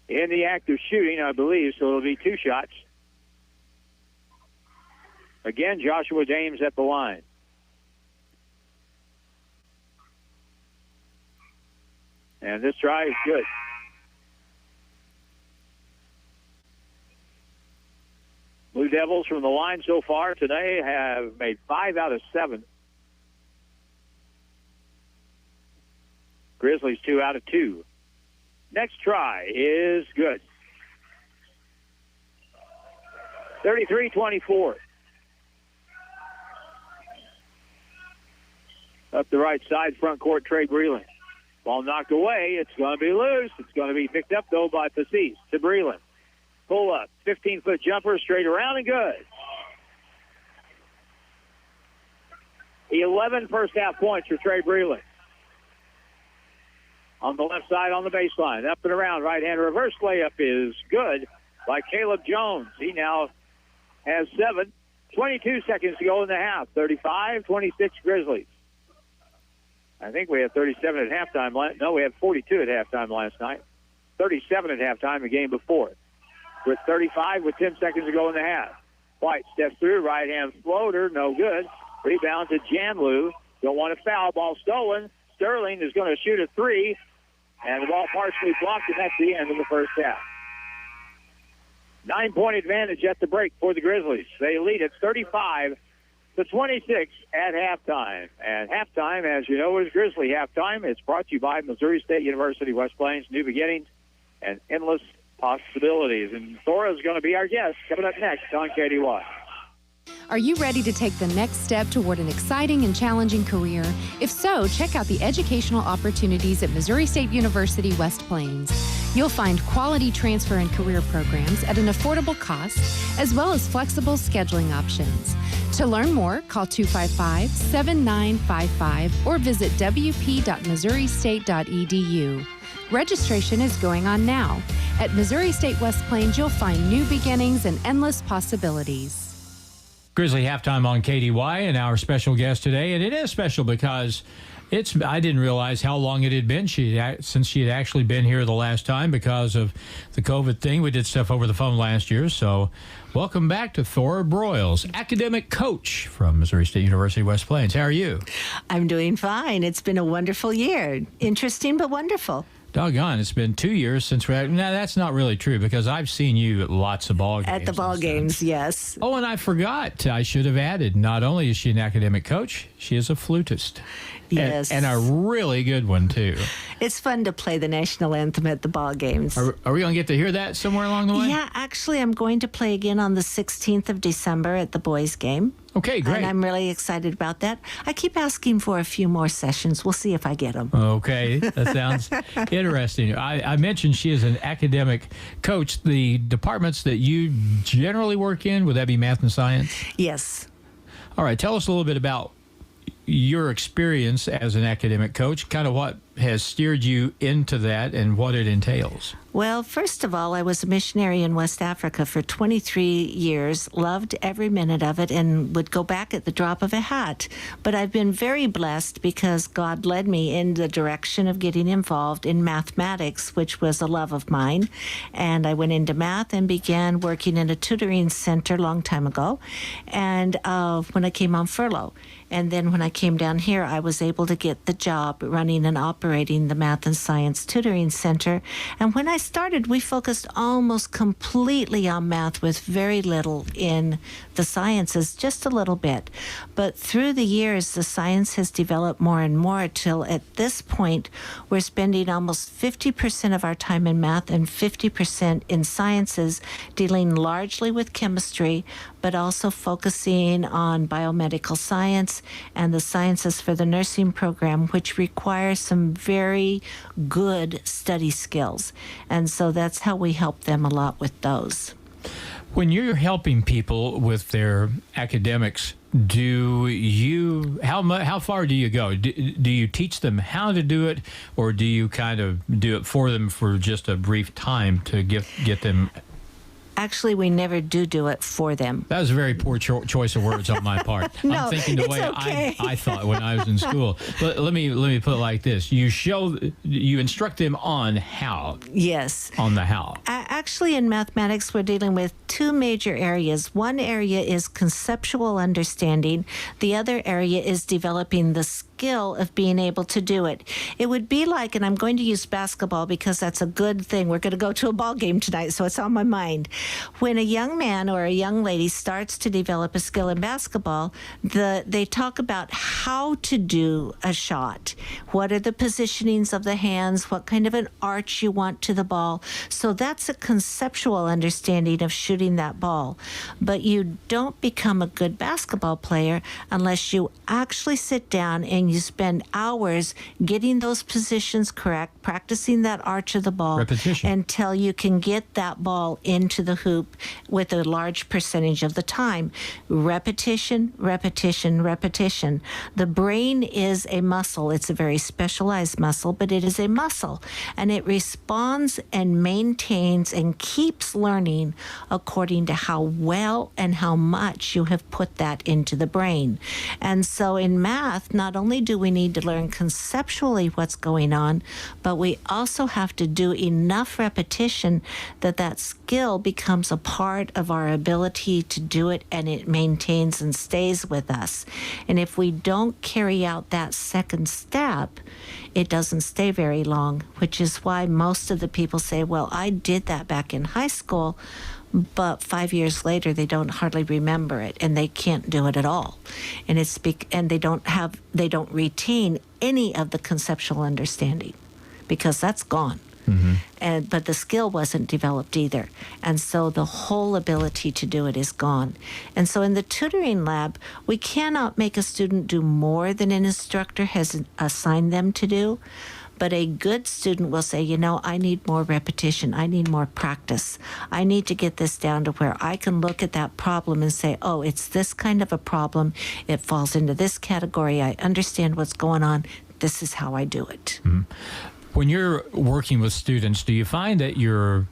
In the act of shooting, I believe, so it'll be 2 shots. Again, Joshua Dames at the line. And this try is good. Blue Devils from the line so far today have made 5 out of 7. Grizzlies 2 out of 2. Next try is good. 33-24. up the right side, front court, Trey Breland. Ball knocked away. It's going to be loose. It's going to be picked up, though, by Pacis to Breland. Pull up. 15-foot jumper, straight around and good. 11 first-half points for Trey Breland. On the left side on the baseline. Up and around. Right-hand reverse layup is good by Caleb Jones. He now has 7. 22 seconds to go in the half. 35-26 Grizzlies. I think we had 37 at halftime. No, we had 42 at halftime last night. 37 at halftime the game before. We're at 35 with 10 seconds to go in the half. White steps through. Right-hand floater. No good. Rebound to Janlu. Don't want to foul. Ball stolen. Sterling is going to shoot a 3. And the ball partially blocked, and that's the end of the first half. 9-point advantage at the break for the Grizzlies. They lead at 35-26 at halftime. And halftime, as you know, is Grizzly halftime. It's brought to you by Missouri State University, West Plains, New Beginnings, and Endless Possibilities. And Thora is going to be our guest coming up next on KDY. Are you ready to take the next step toward an exciting and challenging career? If so, check out the educational opportunities at Missouri State University, West Plains. You'll find quality transfer and career programs at an affordable cost, as well as flexible scheduling options. To learn more, call 255-7955 or visit wp.missouristate.edu. Registration is going on now. At Missouri State West Plains, you'll find new beginnings and endless possibilities. Grizzly halftime on KDY, and our special guest today, and it is special because I didn't realize how long it had been since she had actually been here the last time because of the COVID thing. We did stuff over the phone last year, so welcome back to Thora Broyles, academic coach from Missouri State University, West Plains. How are you? I'm doing fine. It's been a wonderful year. Interesting but wonderful. Doggone, it's been 2 years since no, that's not really true because I've seen you at lots of ball games. At the ball games, yes. Oh, and I forgot. I should have added, not only is she an academic coach, she is a flutist. Yes. And a really good one, too. It's fun to play the national anthem at the ball games. Are we going to get to hear that somewhere along the way? Yeah, actually, I'm going to play again on the 16th of December at the boys' game. Okay, great. And I'm really excited about that. I keep asking for a few more sessions. We'll see if I get them. Okay, that sounds interesting. I mentioned she is an academic coach. The departments that you generally work in, would that be math and science? Yes. All right, tell us a little bit about your experience as an academic coach, kind of what has steered you into that and what it entails. Well, first of all, I was a missionary in West Africa for 23 years, loved every minute of it, and would go back at the drop of a hat. But I've been very blessed because God led me in the direction of getting involved in mathematics, which was a love of mine. And I went into math and began working in a tutoring center a long time ago, and when I came on furlough. And then when I came down here, I was able to get the job running and operating the Math and Science Tutoring Center. And when I started, we focused almost completely on math with very little in the sciences, just a little bit. But through the years, the science has developed more and more till at this point, we're spending almost 50% of our time in math and 50% in sciences, dealing largely with chemistry, but also focusing on biomedical science and the sciences for the nursing program, which requires some very good study skills. And so that's how we help them a lot with those. When you're helping people with their academics, how far do you go? Do you teach them how to do it, or do you kind of do it for them for just a brief time to get them? Actually, we never do it for them. That was a very poor choice of words on my part. No, I'm thinking the way okay. I thought when I was in school. But let me put it like this: you instruct them on how. Yes. On the how. Actually, in mathematics, we're dealing with two major areas. One area is conceptual understanding. The other area is developing the skill of being able to do it. It would be like, and I'm going to use basketball because that's a good thing. We're going to go to a ball game tonight, so it's on my mind. When a young man or a young lady starts to develop a skill in basketball, they talk about how to do a shot. What are the positionings of the hands? What kind of an arch you want to the ball? So that's a conceptual understanding of shooting that ball. But you don't become a good basketball player unless you actually sit down and mean you spend hours getting those positions correct, practicing that arch of the ball. Repetition. Until you can get that ball into the hoop with a large percentage of the time. Repetition, repetition, repetition. The brain is a muscle. It's a very specialized muscle, but it is a muscle. And it responds and maintains and keeps learning according to how well and how much you have put that into the brain. And so in math, not only do we need to learn conceptually what's going on, but we also have to do enough repetition that that skill becomes a part of our ability to do it, and it maintains and stays with us. And if we don't carry out that second step, it doesn't stay very long, which is why most of the people say, well, I did that back in high school, but 5 years later they don't hardly remember it, and they can't do it at all. And and they don't retain any of the conceptual understanding, because that's gone. But the skill wasn't developed either. And so the whole ability to do it is gone. And so in the tutoring lab, we cannot make a student do more than an instructor has assigned them to do. But a good student will say, I need more repetition. I need more practice. I need to get this down to where I can look at that problem and say, oh, it's this kind of a problem. It falls into this category. I understand what's going on. This is how I do it. When you're working with students, do you find that you're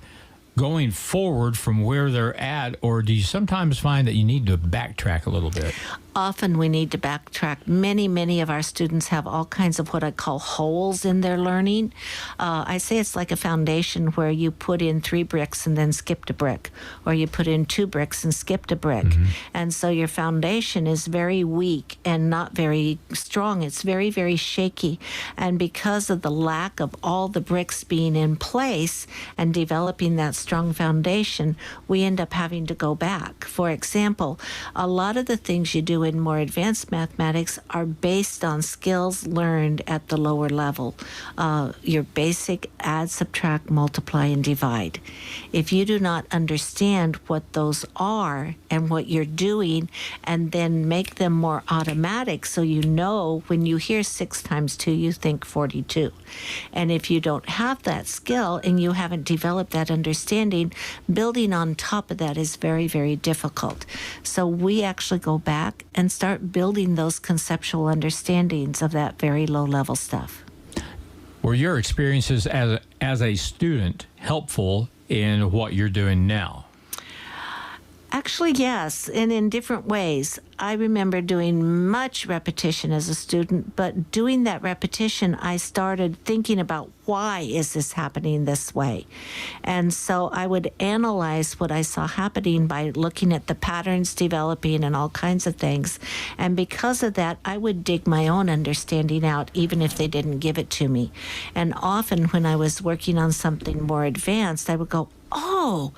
going forward from where they're at, or do you sometimes find that you need to backtrack a little bit? Often we need to backtrack. Many of our students have all kinds of what I call holes in their learning. I say it's like a foundation where you put in 3 bricks and then skipped a brick, or you put in 2 bricks and skipped a brick. And so your foundation is very weak and not very strong. It's very, very shaky. And because of the lack of all the bricks being in place and developing that strong foundation, we end up having to go back. For example, a lot of the things you do in more advanced mathematics are based on skills learned at the lower level. Your basic add, subtract, multiply, and divide. If you do not understand what those are and what you're doing, and then make them more automatic so you know when you hear 6 times 2, you think 42. And if you don't have that skill and you haven't developed that understanding, building on top of that is very, very difficult. So we actually go back and start building those conceptual understandings of that very low-level stuff. Were your experiences as a student helpful in what you're doing now? Actually, yes, and in different ways. I remember doing much repetition as a student, but doing that repetition, I started thinking about why is this happening this way? And so I would analyze what I saw happening by looking at the patterns developing and all kinds of things. And because of that, I would dig my own understanding out, even if they didn't give it to me. And often when I was working on something more advanced, I would go, oh,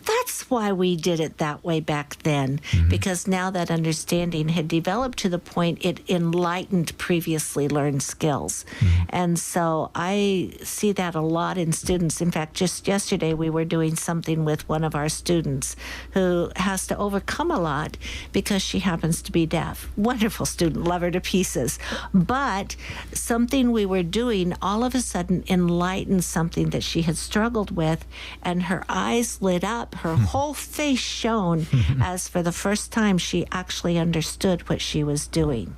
that's why we did it that way back then, because now that understanding had developed to the point it enlightened previously learned skills. And so I see that a lot in students. In fact, just yesterday we were doing something with one of our students who has to overcome a lot because she happens to be deaf. Wonderful student, love her to pieces. But something we were doing all of a sudden enlightened something that she had struggled with, and her eyes lit up. Her whole face shone as for the first time she actually understood what she was doing.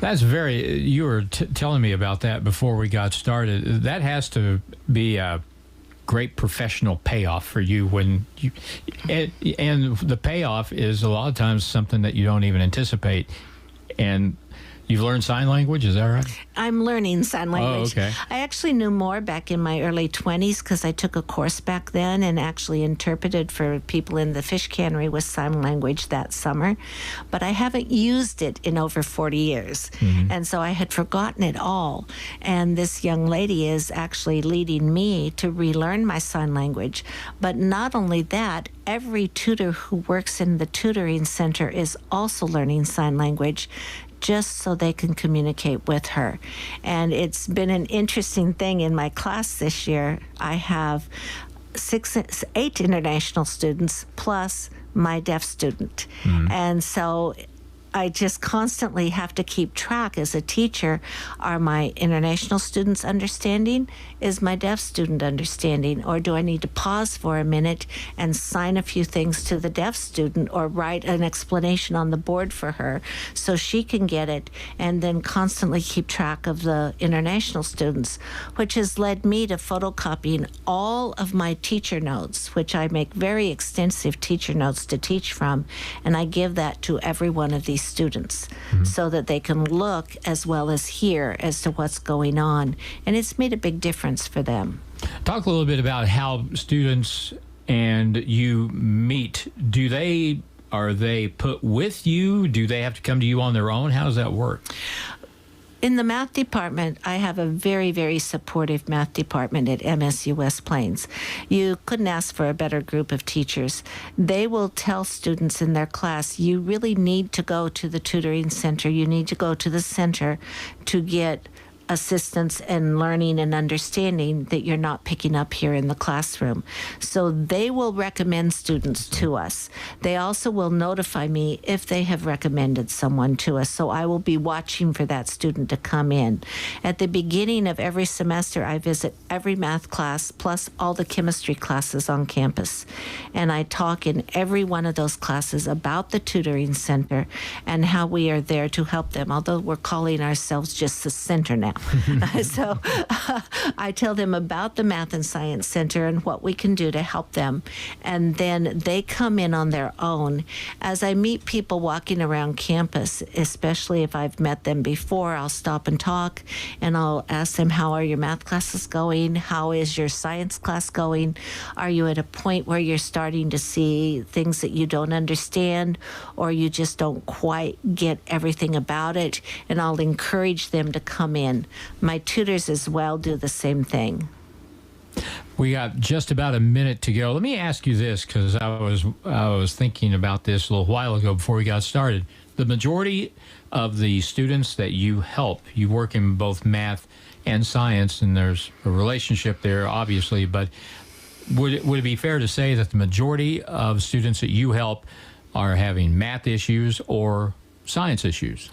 That's you were telling me about that before we got started. That has to be a great professional payoff for you when you, and the payoff is a lot of times something that you don't even anticipate. And you've learned sign language, is that right? I'm learning sign language. Oh, okay. I actually knew more back in my early 20s because I took a course back then and actually interpreted for people in the fish cannery with sign language that summer. But I haven't used it in over 40 years. And so I had forgotten it all. And this young lady is actually leading me to relearn my sign language. But not only that, every tutor who works in the tutoring center is also learning sign language, just so they can communicate with her. And it's been an interesting thing in my class this year. I have 8 international students plus my deaf student. And so I just constantly have to keep track as a teacher. Are my international students understanding? Is my deaf student understanding? Or do I need to pause for a minute and sign a few things to the deaf student or write an explanation on the board for her so she can get it, and then constantly keep track of the international students, which has led me to photocopying all of my teacher notes, which I make very extensive teacher notes to teach from, and I give that to every one of these students so that they can look as well as hear as to what's going on, and it's made a big difference for them. Talk a little bit about how students and you meet. Are they put with you? Do they have to come to you on their own? How does that work? In the math department, I have a very, very supportive math department at MSU West Plains. You couldn't ask for a better group of teachers. They will tell students in their class, you really need to go to the tutoring center. You need to go to the center to get assistance and learning and understanding that you're not picking up here in the classroom. So they will recommend students to us. They also will notify me if they have recommended someone to us. So I will be watching for that student to come in. At the beginning of every semester, I visit every math class plus all the chemistry classes on campus. And I talk in every one of those classes about the tutoring center and how we are there to help them, although we're calling ourselves just the center now. So I tell them about the Math and Science Center and what we can do to help them. And then they come in on their own. As I meet people walking around campus, especially if I've met them before, I'll stop and talk and I'll ask them, how are your math classes going? How is your science class going? Are you at a point where you're starting to see things that you don't understand or you just don't quite get everything about it? And I'll encourage them to come in. My tutors as well do the same thing. We got just about a minute to go. Let me ask you this, because I was thinking about this a little while ago before we got started. The majority of the students that you help, you work in both math and science, and there's a relationship there, obviously, but would it be fair to say that the majority of students that you help are having math issues or science issues?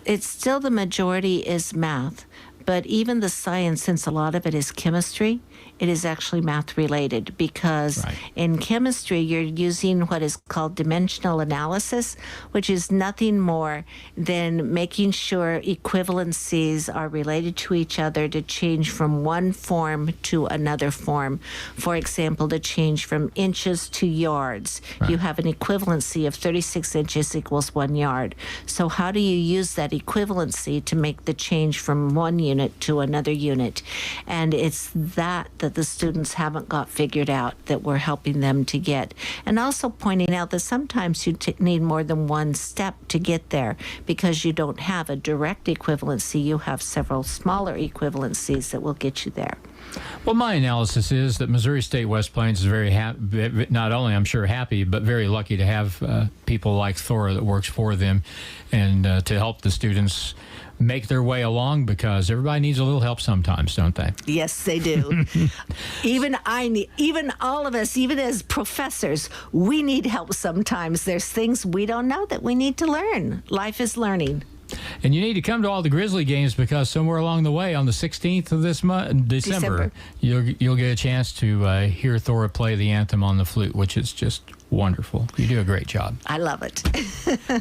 It's still the majority is math, but even the science, since a lot of it is chemistry, it is actually math related because in chemistry you're using what is called dimensional analysis, which is nothing more than making sure equivalencies are related to each other to change from one form to another form. For example, to change from inches to yards. You have an equivalency of 36 inches equals 1 yard. So how do you use that equivalency to make the change from one unit to another unit? And it's that the students haven't got figured out that we're helping them to get. And also pointing out that sometimes you need more than one step to get there because you don't have a direct equivalency. You have several smaller equivalencies that will get you there. Well, my analysis is that Missouri State West Plains is very happy, not only I'm sure happy, but very lucky to have people like Thora that works for them and to help the students make their way along, because everybody needs a little help sometimes, don't they? Yes, they do. Even all of us, even as professors, we need help sometimes. There's things we don't know that we need to learn. Life is learning. And you need to come to all the Grizzly games, because somewhere along the way on the 16th of this month, December, you'll get a chance to hear Thora play the anthem on the flute, which is just wonderful. You do a great job. I love it.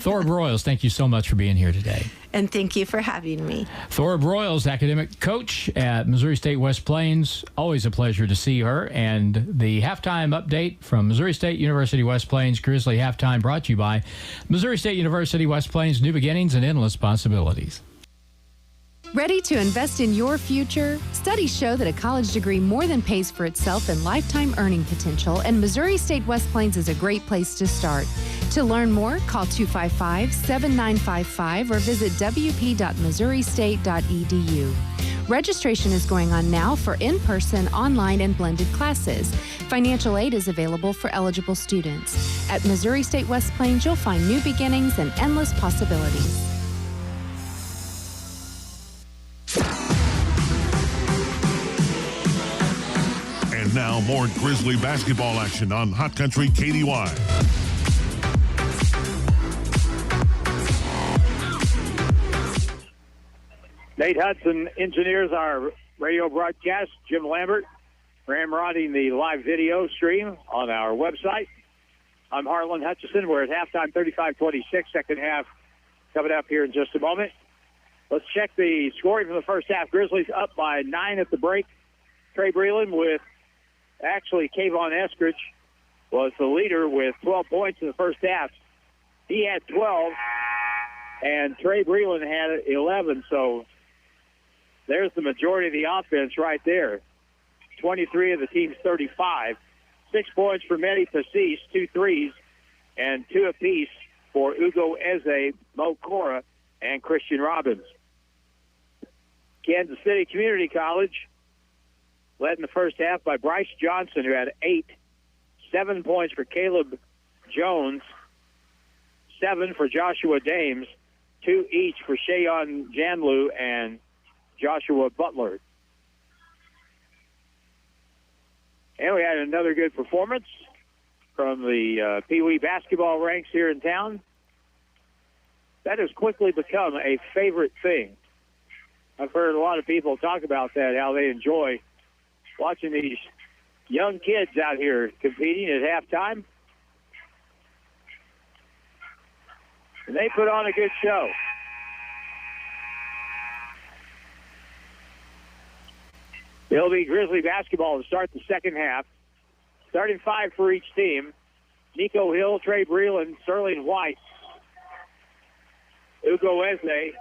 Thora Broyles, thank you so much for being here today. And thank you for having me. Thora Broyles, academic coach at Missouri State West Plains. Always a pleasure to see her. And the halftime update from Missouri State University West Plains Grizzly halftime brought to you by Missouri State University West Plains, new beginnings and endless possibilities. Ready to invest in your future? Studies show that a college degree more than pays for itself in lifetime earning potential, and Missouri State West Plains is a great place to start. To learn more, call 255-7955 or visit wp.missouristate.edu. Registration is going on now for in-person, online, and blended classes. Financial aid is available for eligible students. At Missouri State West Plains, you'll find new beginnings and endless possibilities. And now more Grizzly basketball action on Hot Country KDY. Nate Hudson engineers our radio broadcast. Jim Lambert ramrodding the live video stream on our website. I'm Harlan Hutchison. We're at halftime, 35-26, second half coming up here in just a moment. Let's check the scoring from the first half. Grizzlies up by 9 at the break. Trey Breland with, actually, Kayvon Eskridge was the leader with 12 points in the first half. He had 12, and Trey Breland had 11, so there's the majority of the offense right there. 23 of the team's 35. 6 points for Mehdi Passis, 2 threes, and 2 apiece for Ugo Eze, Mo Cora, and Christian Robbins. Kansas City Community College led in the first half by Bryce Johnson, who had 8. 7 points for Caleb Jones, 7 for Joshua Dames, 2 each for Shayon Janlu and Joshua Butler. And we had another good performance from the Pee Wee basketball ranks here in town. That has quickly become a favorite thing. I've heard a lot of people talk about that, how they enjoy watching these young kids out here competing at halftime. And they put on a good show. It'll be Grizzly basketball to start the second half. Starting 5 for each team. Nico Hill, Trey Breland, Sterling White, Ugo Eze,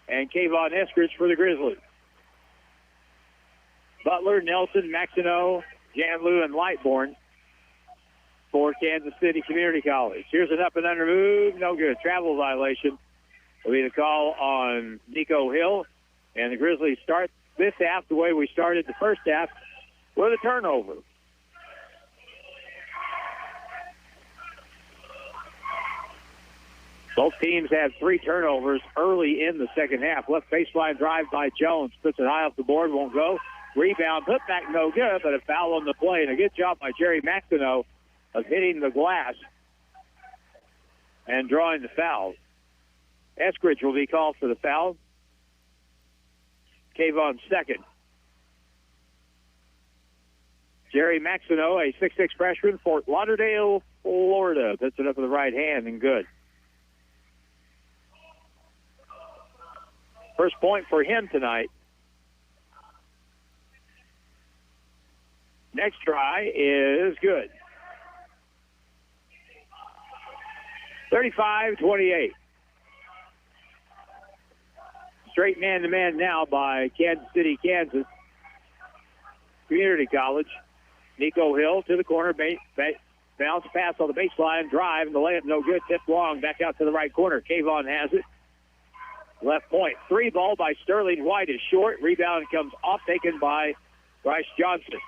and Kayvon Eskridge for the Grizzlies. Butler, Nelson, Maxino, Janlu, and Lightbourne for Kansas City Community College. Here's an up and under move. No good. Travel violation will be the call on Nico Hill. And the Grizzlies start this half the way we started the first half, with a turnover. Both teams had 3 turnovers early in the second half. Left baseline drive by Jones. Puts it high off the board, won't go. Rebound, put back, no good, but a foul on the play. And a good job by Jerry Maxino of hitting the glass and drawing the foul. Eskridge will be called for the foul. Kayvon second. Jerry Maxino, a 6'6 freshman, Fort Lauderdale, Florida. Puts it up with the right hand and good. First point for him tonight. Next try is good. 35-28. Straight man-to-man now by Kansas City, Kansas Community College. Nico Hill to the corner, bounce pass on the baseline, drive, and the layup no good, tipped long, back out to the right corner. Kayvon has it. Left point. 3 ball by Sterling White is short. Rebound comes off, taken by Bryce Johnson.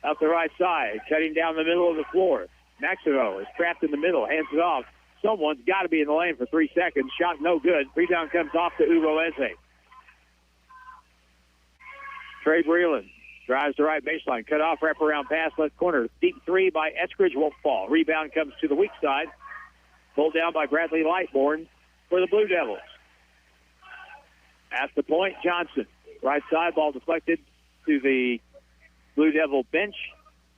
Up the right side, cutting down the middle of the floor. Maximo is trapped in the middle, hands it off. Someone's got to be in the lane for 3 seconds. Shot no good. Rebound comes off to Ugo Eze. Trey Breland drives the right baseline. Cut off, wraparound pass, left corner. Deep 3 by Eskridge won't fall. Rebound comes to the weak side. Pulled down by Bradley Lightbourne for the Blue Devils. At the point, Johnson. Right side, ball deflected to the Blue Devil bench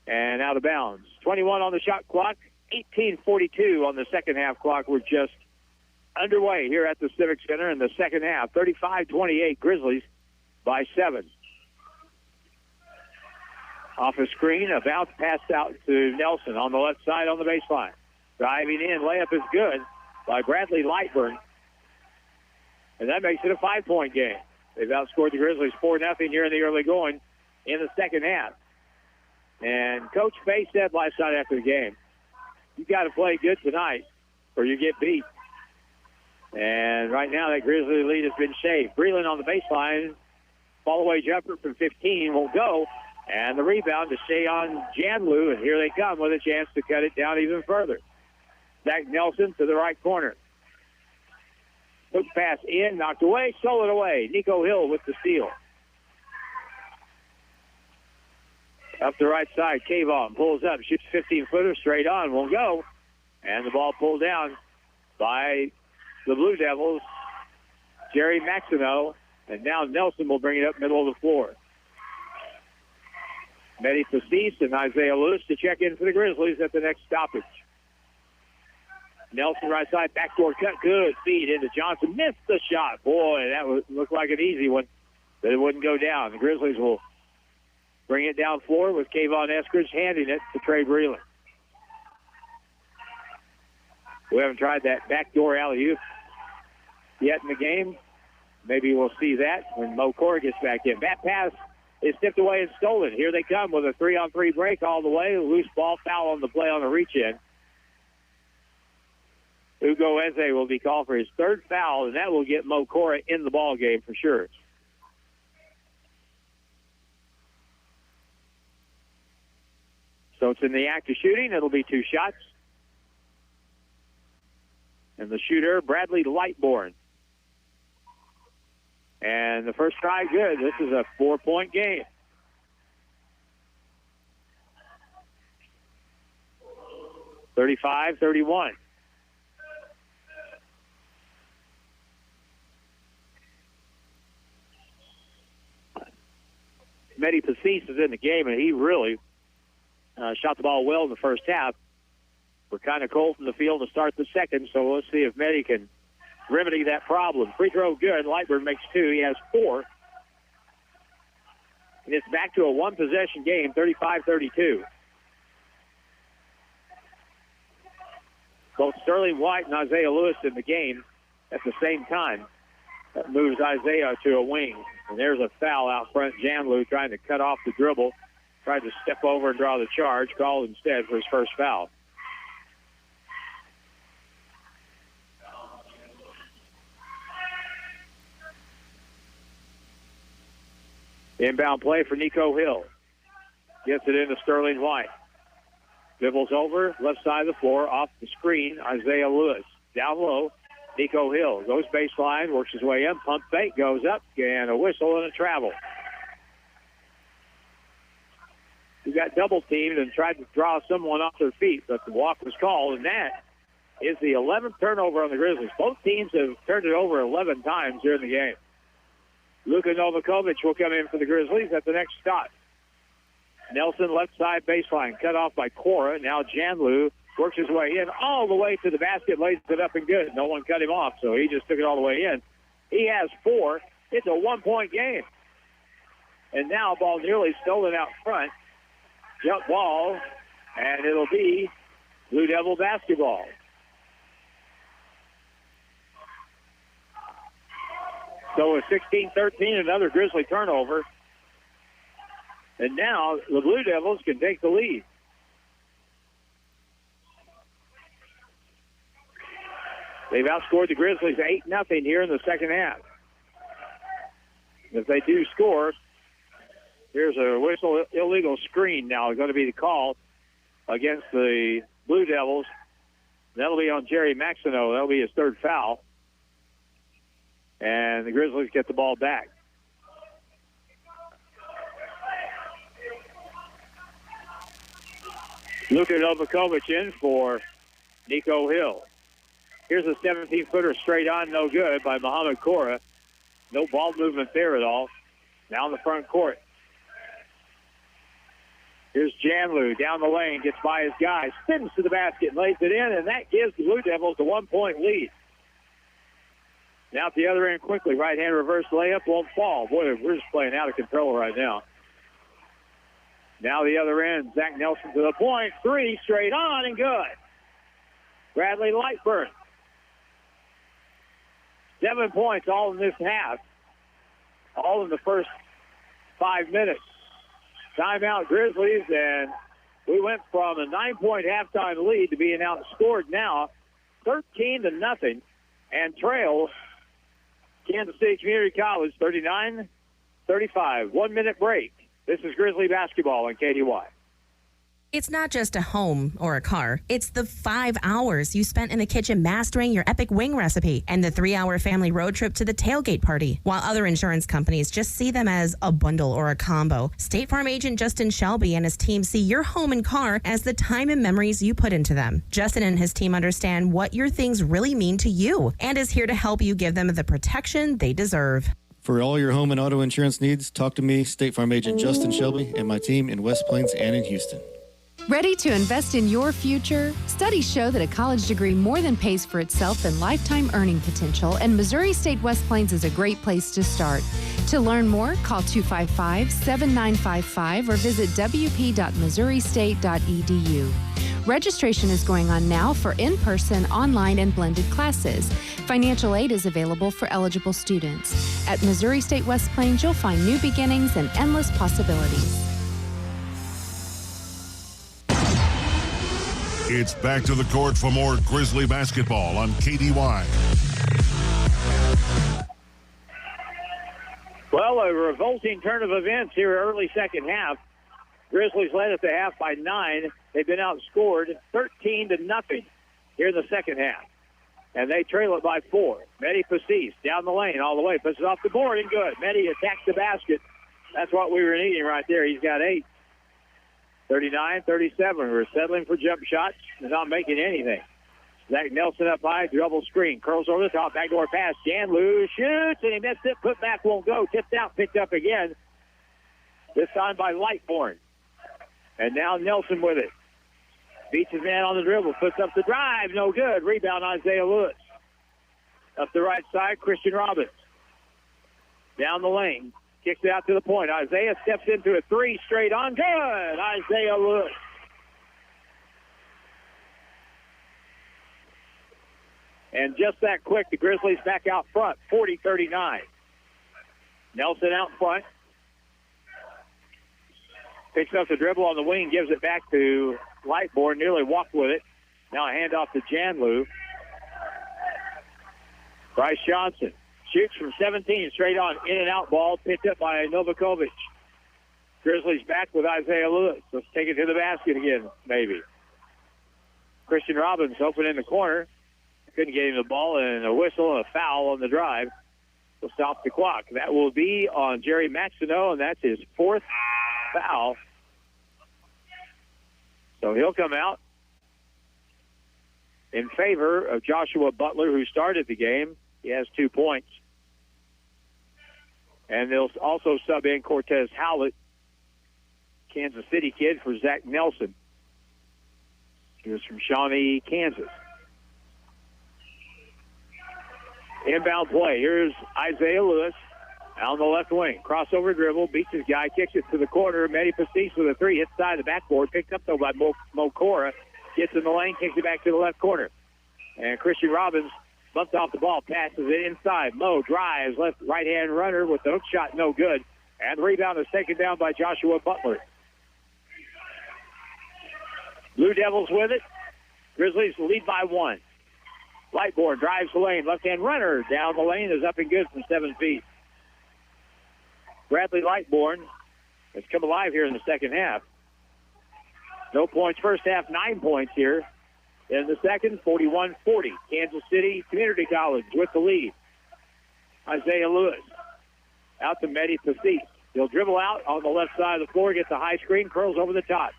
and out of bounds. 21 on the shot clock. 18:42 on the second half clock. We're just underway here at the Civic Center in the second half. 35-28 Grizzlies by 7. Off a screen, a bounce passed out to Nelson on the left side on the baseline. Driving in, layup is good by Bradley Lightbourne. And that makes it a 5-point game. They've outscored the Grizzlies 4-0 here in the early going in the second half. And Coach Fay said last night after the game, you got to play good tonight or you get beat. And right now that Grizzly lead has been shaved. Breland on the baseline. Fall-away jumper from 15 won't go. And the rebound to Shayon Janlu, and here they come with a chance to cut it down even further. Zach Nelson to the right corner. Hook pass in, knocked away, stolen away. Nico Hill with the steal. Up the right side, Kayvon pulls up, shoots 15-footer, straight on, won't go. And the ball pulled down by the Blue Devils. Jerry Maxino And now Nelson will bring it up middle of the floor. Mehdi Fasis and Isaiah Lewis to check in for the Grizzlies at the next stoppage. Nelson right side, backdoor cut, good feed into Johnson. Missed the shot. Boy, that would look like an easy one, but it wouldn't go down. The Grizzlies will bring it down floor with Kayvon Eskridge handing it to Trey Breland. We haven't tried that backdoor alley-oop yet in the game. Maybe we'll see that when Mo Cora gets back in. That pass is tipped away and stolen. Here they come with a 3-on-3 break all the way. Loose ball, foul on the play on the reach-in. Ugo Eze will be called for his third foul, and that will get Mo Cora in the ball game for sure. So it's in the act of shooting. It'll be 2 shots. And the shooter, Bradley Lightbourne. And the first try, good. This is a 4-point game. (35-31). Mehdi Fasis is in the game, and he really shot the ball well in the first half. We're kind of cold from the field to start the second, so let's see if Mehdi can remedy that problem. Free throw good. Lightburn makes 2. He has 4. And it's back to a one-possession game, 35-32. Both Sterling White and Isaiah Lewis in the game at the same time. That moves Isaiah to a wing. And there's a foul out front. Janlu trying to cut off the dribble. Tried to step over and draw the charge. Called instead for his first foul. Inbound play for Nico Hill. Gets it into Sterling White. Dribbles over, left side of the floor, off the screen, Isaiah Lewis. Down low, Nico Hill. Goes baseline, works his way in, pump fake, goes up, and a whistle and a travel. He got double-teamed and tried to draw someone off their feet, but the walk was called, and that is the 11th turnover on the Grizzlies. Both teams have turned it over 11 times during the game. Luka Novakovic will come in for the Grizzlies at the next stop. Nelson left side baseline, cut off by Cora. Now Janlu works his way in all the way to the basket, lays it up and good. No one cut him off, so he just took it all the way in. He has 4. It's a 1-point game. And now ball nearly stolen out front. Jump ball, and it'll be Blue Devil basketball. So with 16-13, another Grizzly turnover. And now the Blue Devils can take the lead. They've outscored the Grizzlies 8-0 here in the second half. If they do score, here's a whistle, illegal screen now going to be the call against the Blue Devils. That'll be on Jerry Maxino. That'll be his third foul. And the Grizzlies get the ball back. Luka Novakovic in for Nico Hill. Here's a 17-footer straight on, no good by Muhammad Cora. No ball movement there at all. Now in the front court. Here's Janlu down the lane, gets by his guy, spins to the basket, lays it in, and that gives the Blue Devils a 1-point lead. Now at the other end quickly, right-hand reverse layup won't fall. Boy, we're just playing out of control right now. Now the other end, Zach Nelson to the point. 3 straight on and good. Bradley Lightburn. 7 points all in this half. All in the first 5 minutes. Timeout Grizzlies, and we went from a 9-point halftime lead to being outscored now 13-0 and trail Kansas City Community College 39-35. 1 minute break. This is Grizzly basketball on KDY. It's not just a home or a car. It's the 5 hours you spent in the kitchen mastering your epic wing recipe and the 3-hour family road trip to the tailgate party. While other insurance companies just see them as a bundle or a combo, State Farm agent Justin Shelby and his team see your home and car as the time and memories you put into them. Justin and his team understand what your things really mean to you and is here to help you give them the protection they deserve. For all your home and auto insurance needs, talk to me, State Farm Agent Justin Shelby, and my team in West Plains and in Houston. Ready to invest in your future? Studies show that a college degree more than pays for itself in lifetime earning potential, and Missouri State West Plains is a great place to start. To learn more, call 255-7955 or visit wp.missouristate.edu. Registration is going on now for in-person, online, and blended classes. Financial aid is available for eligible students. At Missouri State West Plains, you'll find new beginnings and endless possibilities. It's back to the court for more Grizzly basketball on KDY. Well, a revolting turn of events here early second half. Grizzlies led at the half by 9. They've been outscored 13-0 here in the second half. And they trail it by 4. Mehdi Passis down the lane all the way. Puts it off the board and good. Mehdi attacks the basket. That's what we were needing right there. He's got 8. 39-37. We're settling for jump shots. They're not making anything. Zach Nelson up high, double screen. Curls over the top, backdoor pass. Janlu shoots, and he missed it. Put back, won't go. Tipped out, picked up again. This time by Lightbourne. And now Nelson with it. Beats his man on the dribble. Puts up the drive. No good. Rebound, Isaiah Lewis. Up the right side, Christian Robbins. Down the lane. Kicks it out to the point. Isaiah steps into a 3 straight on. Good. Isaiah Lewis. And just that quick, the Grizzlies back out front, 40-39. Nelson out front. Picks up the dribble on the wing, gives it back to Lightbourne, nearly walked with it. Now a handoff to Janlu. Bryce Johnson shoots from 17, straight on, in and out ball, picked up by Novakovic. Grizzlies back with Isaiah Lewis. Let's take it to the basket again, maybe. Christian Robbins open in the corner. Couldn't get him the ball, and a whistle and a foul on the drive will stop the clock. That will be on Jerry Maxineau, and that's his 4th foul. So he'll come out in favor of Joshua Butler, who started the game. He has 2 points. And they'll also sub in Cortez Howlett, Kansas City kid, for Zach Nelson. He was from Shawnee, Kansas. Inbound play. Here's Isaiah Lewis on the left wing. Crossover dribble, beats his guy, kicks it to the corner. Mehdi Passis with a 3, hits side of the backboard, picked up though by Mo Cora. Gets in the lane, kicks it back to the left corner. And Christian Robbins bumps off the ball, passes it inside. Mo drives, left right-hand runner with the hook shot, no good. And the rebound is taken down by Joshua Butler. Blue Devils with it. Grizzlies lead by 1. Lightbourne drives the lane. Left-hand runner down the lane is up and good from 7 feet. Bradley Lightbourne has come alive here in the second half. No points first half, 9 points here in the second, 41-40. Kansas City Community College with the lead. Isaiah Lewis out to Mehdi Passis. He'll dribble out on the left side of the floor, gets a high screen, curls over the top.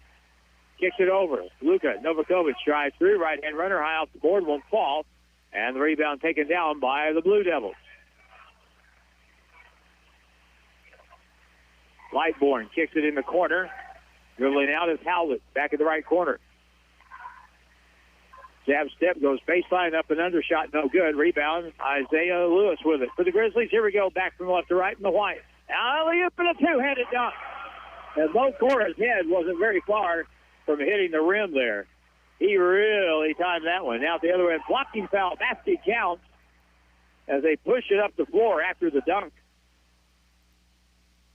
Kicks it over. Luka Novakovic drives through. Right-hand runner high off the board, won't fall. And the rebound taken down by the Blue Devils. Lightbourne kicks it in the corner. Dribbling out is Howlett, back in the right corner. Jab step, goes baseline, up and under, shot no good. Rebound, Isaiah Lewis with it. For the Grizzlies, here we go, back from left to right in the white. Alley-oop and a 2-handed dunk. And Mo Cora's head wasn't very far from hitting the rim there. He really timed that one. Now at the other end, blocking foul, basket counts as they push it up the floor after the dunk.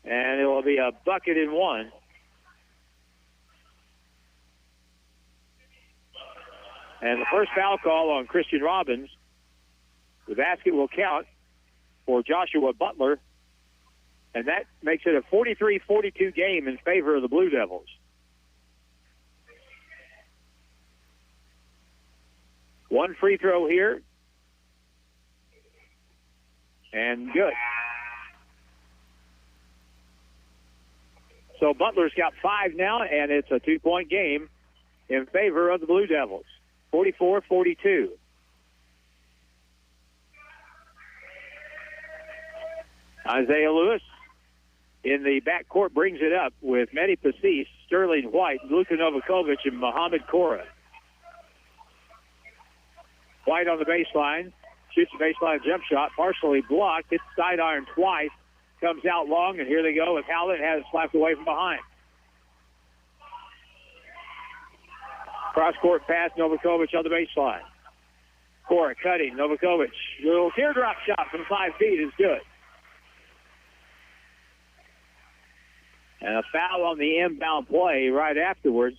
And it will be a bucket and 1. And the first foul call on Christian Robbins. The basket will count for Joshua Butler. And that makes it a 43-42 game in favor of the Blue Devils. One free throw here. And good. So Butler's got 5 now, and it's a 2-point game in favor of the Blue Devils. 44-42. Isaiah Lewis in the backcourt brings it up with Mehdi Passis, Sterling White, Luka Novakovic, and Mohamed Cora. White on the baseline, shoots the baseline jump shot, partially blocked, hits side iron twice, comes out long, and here they go with Howlett, has it slapped away from behind. Cross-court pass, Novakovic on the baseline. Cora cutting, Novakovic. Little teardrop shot from 5 feet is good. And a foul on the inbound play right afterwards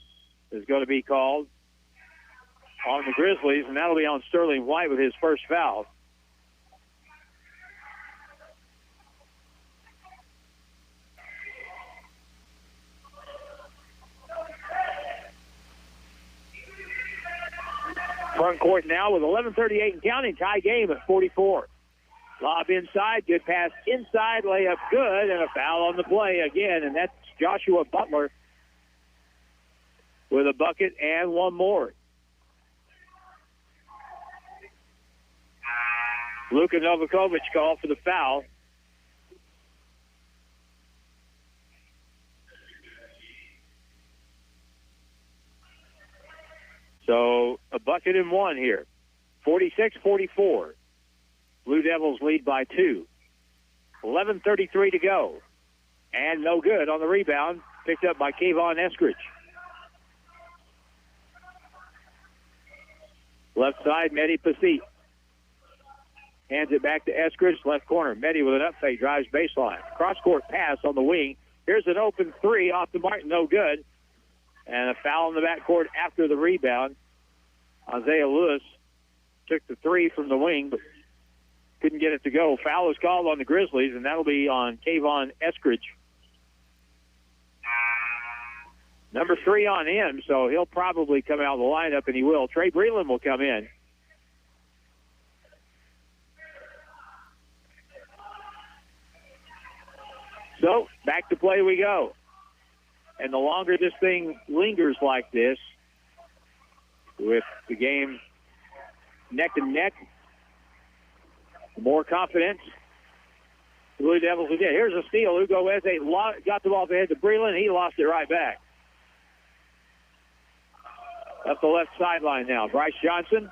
is going to be called on the Grizzlies, and that'll be on Sterling White with his first foul. Front court now with 11:38 and counting. Tie game at 44. Lob inside, good pass inside, layup good, and a foul on the play again, and that's Joshua Butler with a bucket and one more. Luka Novakovic called for the foul. So a bucket and one here. 46-44. Blue Devils lead by 2. 11:33 to go. And no good on the rebound. Picked up by Kayvon Eskridge. Left side, Mehdi Passis. Hands it back to Eskridge, left corner. Mehdi with an up fake, drives baseline. Cross-court pass on the wing. Here's an open three off the mark, no good. And a foul in the backcourt after the rebound. Isaiah Lewis took the three from the wing, but couldn't get it to go. Foul is called on the Grizzlies, and that'll be on Kayvon Eskridge. Number 3 on him, so he'll probably come out of the lineup, and he will. Trey Breland will come in. So, back to play we go. And the longer this thing lingers like this, with the game neck and neck, the more confidence the Blue Devils will get. Here's a steal. Ugo Eze got the ball ahead to Breland. He lost it right back. Up the left sideline now. Bryce Johnson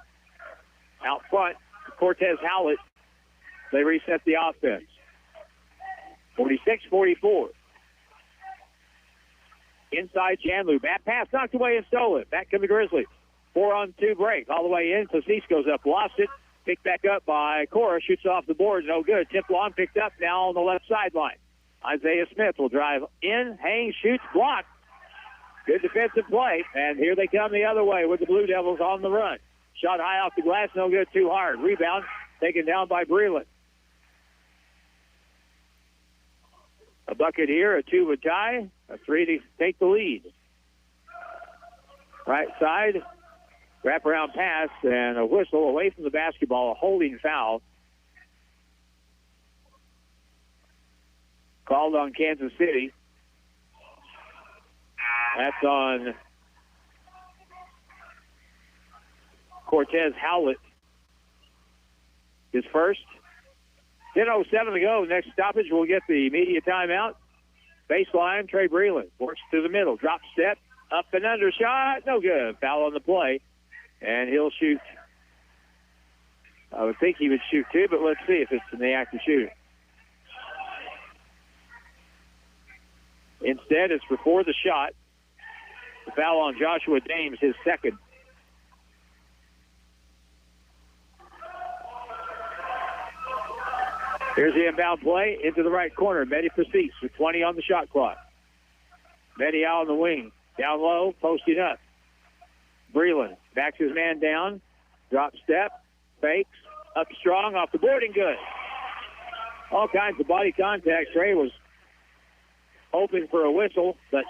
out front. Cortez Howlett. They reset the offense. 46-44. Inside Chandler. Bad pass knocked away and stolen. Back come the Grizzlies. 4-on-2 break. All the way in. Passis goes up. Lost it. Picked back up by Cora. Shoots off the board. No good. Tip long picked up now on the left sideline. Isaiah Smith will drive in. Hangs, shoots, blocked. Good defensive play. And here they come the other way with the Blue Devils on the run. Shot high off the glass. No good. Too hard. Rebound taken down by Breland. A bucket here, a 2 would tie, a 3 to take the lead. Right side, wraparound pass, and a whistle away from the basketball, a holding foul. Called on Kansas City. That's on Cortez Howlett. His first. 10:07 to go. Next stoppage, we'll get the media timeout. Baseline, Trey Breland works to the middle. Drop step, up and under shot. No good. Foul on the play. And he'll shoot. I would think he would shoot 2, but let's see if it's in the act of shooting. Instead, it's before the shot. The foul on Joshua Dames, his second. Here's the inbound play into the right corner. Mehdi Passis with 20 on the shot clock. Mehdi out on the wing. Down low, posting up. Breland backs his man down. Drop step, fakes, up strong, off the board and good. All kinds of body contact. Trey was hoping for a whistle, but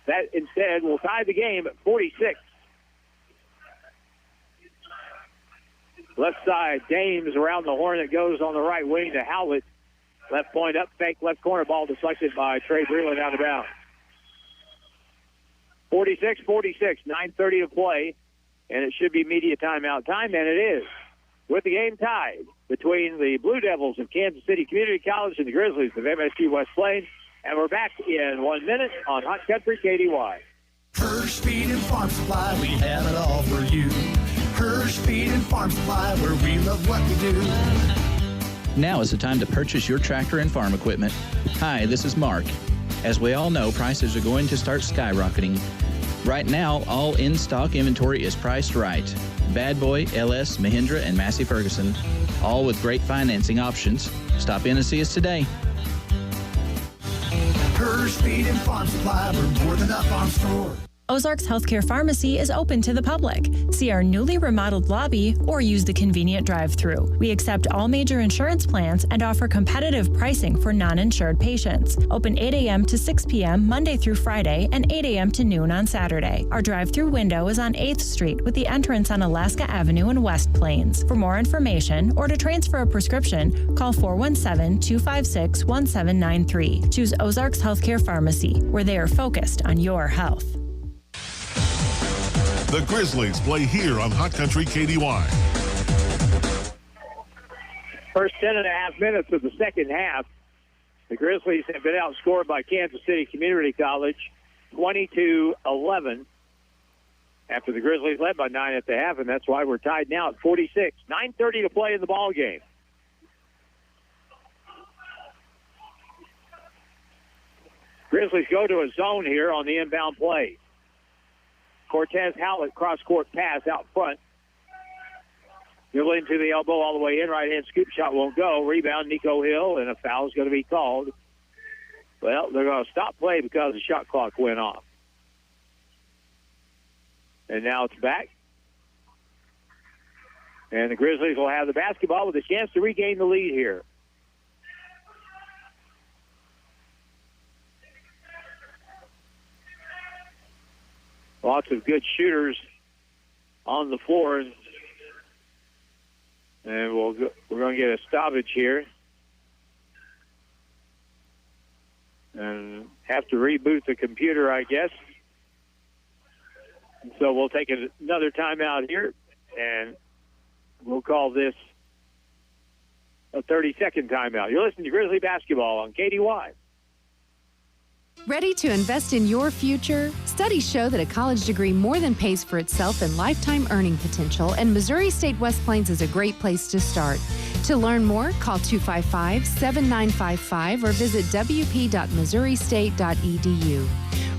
that instead will tie the game at 46. Left side, Dames around the horn that goes on the right wing to Howlett. Left point up, fake, left corner ball deflected by Trey Breland out of bounds. 46-46, 9:30 to play, and it should be media timeout time, and it is. with the game tied between the Blue Devils of Kansas City Community College and the Grizzlies of MSU West Plains. And we're back in 1 minute on Hot Country KDY. Hirsch Feed and Farm Supply, we have it all for you. Hirsch Feed and Farm Supply, where we love what we do. Now is the time to purchase your tractor and farm equipment. Hi, this is Mark. As we all know, prices are going to start skyrocketing. Right now, all in-stock inventory is priced right. Bad Boy, LS, Mahindra, and Massey Ferguson, all with great financing options. Stop in and see us today. Hirsch Feed and Farm Supply, we're more than a farm store. Ozarks Healthcare Pharmacy is open to the public. See our newly remodeled lobby or use the convenient drive-thru. We accept all major insurance plans and offer competitive pricing for non-insured patients. Open 8 a.m. to 6 p.m. Monday through Friday and 8 a.m. to noon on Saturday. Our drive-thru window is on 8th Street with the entrance on Alaska Avenue in West Plains. For more information or to transfer a prescription, call 417-256-1793. Choose Ozarks Healthcare Pharmacy, where they are focused on your health. The Grizzlies play here on Hot Country KDY. First 10.5 minutes of the second half, the Grizzlies have been outscored by Kansas City Community College 22-11 after the Grizzlies led by 9 at the half, and that's why we're tied now at 46. 9:30 to play in the ball game. Grizzlies go to a zone here on the inbound play. Cortez Howlett cross-court pass out front. Dribbling to the elbow all the way in. Right-hand scoop shot won't go. Rebound, Nico Hill, and a foul is going to be called. Well, they're going to stop play because the shot clock went off. And now it's back. And the Grizzlies will have the basketball with a chance to regain the lead here. Lots of good shooters on the floor. And we're going to get a stoppage here. And have to reboot the computer, I guess. So we'll take another timeout here. And we'll call this a 30-second timeout. You're listening to Grizzly Basketball on KDY. Ready to invest in your future? Studies show that a college degree more than pays for itself in lifetime earning potential, and Missouri State West Plains is a great place to start. To learn more, call 255-7955 or visit wp.missouristate.edu.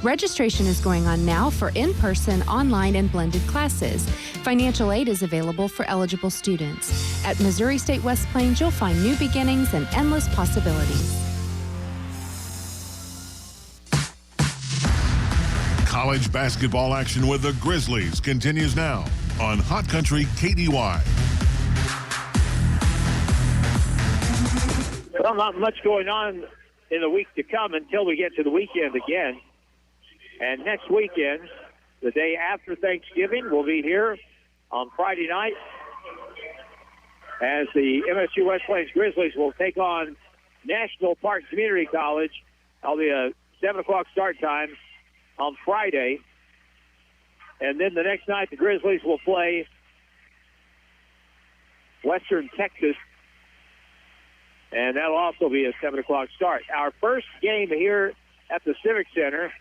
Registration is going on now for in-person, online, and blended classes. Financial aid is available for eligible students. At Missouri State West Plains, you'll find new beginnings and endless possibilities. College basketball action with the Grizzlies continues now on Hot Country KDY. Well, not much going on in the week to come until we get to the weekend again. And next weekend, the day after Thanksgiving, we'll be here on Friday night as the MSU West Plains Grizzlies will take on National Park Community College. That'll be a 7 o'clock start time on Friday. And then the next night, the Grizzlies will play Western Texas. And that'll also be a 7 o'clock start. Our first game here at the Civic Center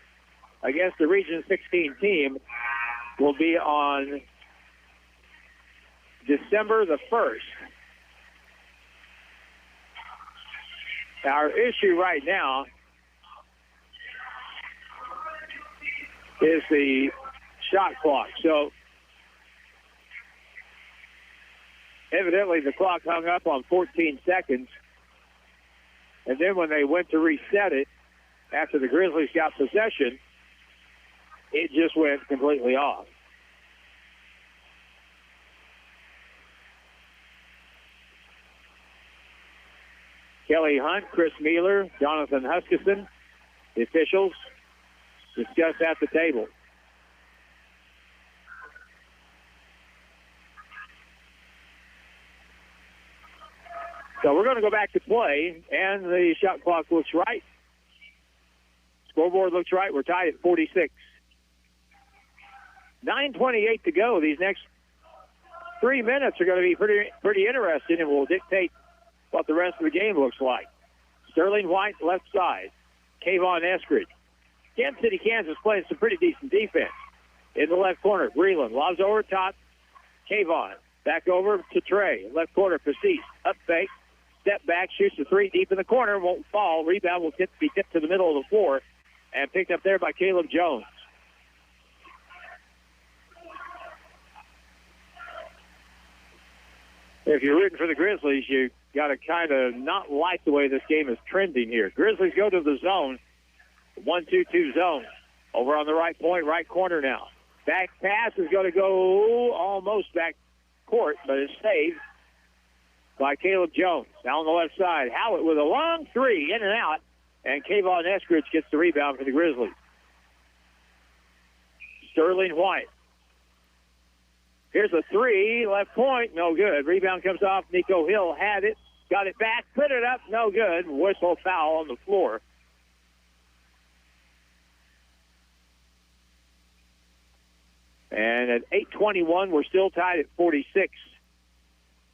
against the Region 16 team will be on December the 1st. Our issue right now is the shot clock. So evidently the clock hung up on 14 seconds. And then when they went to reset it after the Grizzlies got possession, it just went completely off. Kelly Hunt, Chris Mealer, Jonathan Huskisson, the officials discuss at the table. So we're going to go back to play, and the shot clock looks right. Scoreboard looks right. We're tied at 46. 9:28 to go. These next 3 minutes are going to be pretty interesting and will dictate what the rest of the game looks like. Sterling White, left side. Kayvon Eskridge. Kansas City, Kansas playing some pretty decent defense. In the left corner, Breland lobs over top. Kayvon back over to Trey. Left corner, Pacis. Up fake. Step back, shoots the three deep in the corner. Won't fall. Rebound will be tipped to the middle of the floor and picked up there by Caleb Jones. If you're rooting for the Grizzlies, you got to kind of not like the way this game is trending here. Grizzlies go to the zone. 1-2-2 zone. Over on the right point, right corner now. Back pass is going to go almost back court, but it's saved by Caleb Jones. Now on the left side, Howard with a long three, in and out, and Kayvon Eskridge gets the rebound for the Grizzlies. Sterling White. Here's a three, left point, no good. Rebound comes off. Nico Hill had it, got it back, put it up, no good. Whistle foul on the floor. And at 8:21, we're still tied at 46.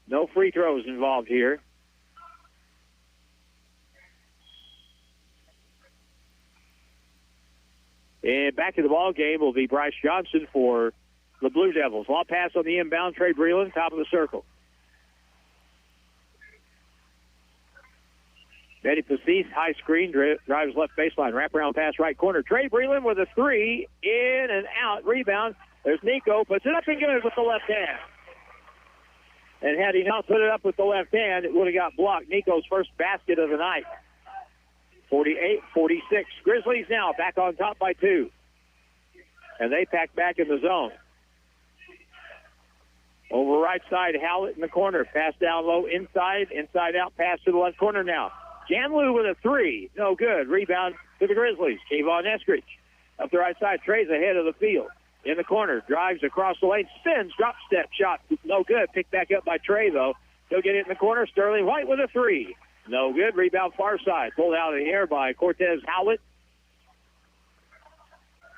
No free throws involved here. And back to the ball game will be Bryce Johnson for the Blue Devils. Long pass on the inbound. Trey Breland, top of the circle. Betty Pacis, high screen, drives left baseline. Wraparound pass right corner. Trey Breland with a three. In and out. Rebound. There's Nico. Puts it up and good with the left hand. And had he not put it up with the left hand, it would have got blocked. Nico's first basket of the night. 48-46. Grizzlies now back on top by 2. And they pack back in the zone. Over right side, Howlett in the corner. Pass down low, inside out, pass to the left corner now. Janlu with a three. No good. Rebound to the Grizzlies. Kayvon Eskridge. Up the right side, Trey's ahead of the field. In the corner, drives across the lane, spins, drop step shot. No good. Picked back up by Trey, though. He'll get it in the corner. Sterling White with a three. No good. Rebound far side. Pulled out of the air by Cortez Howlett.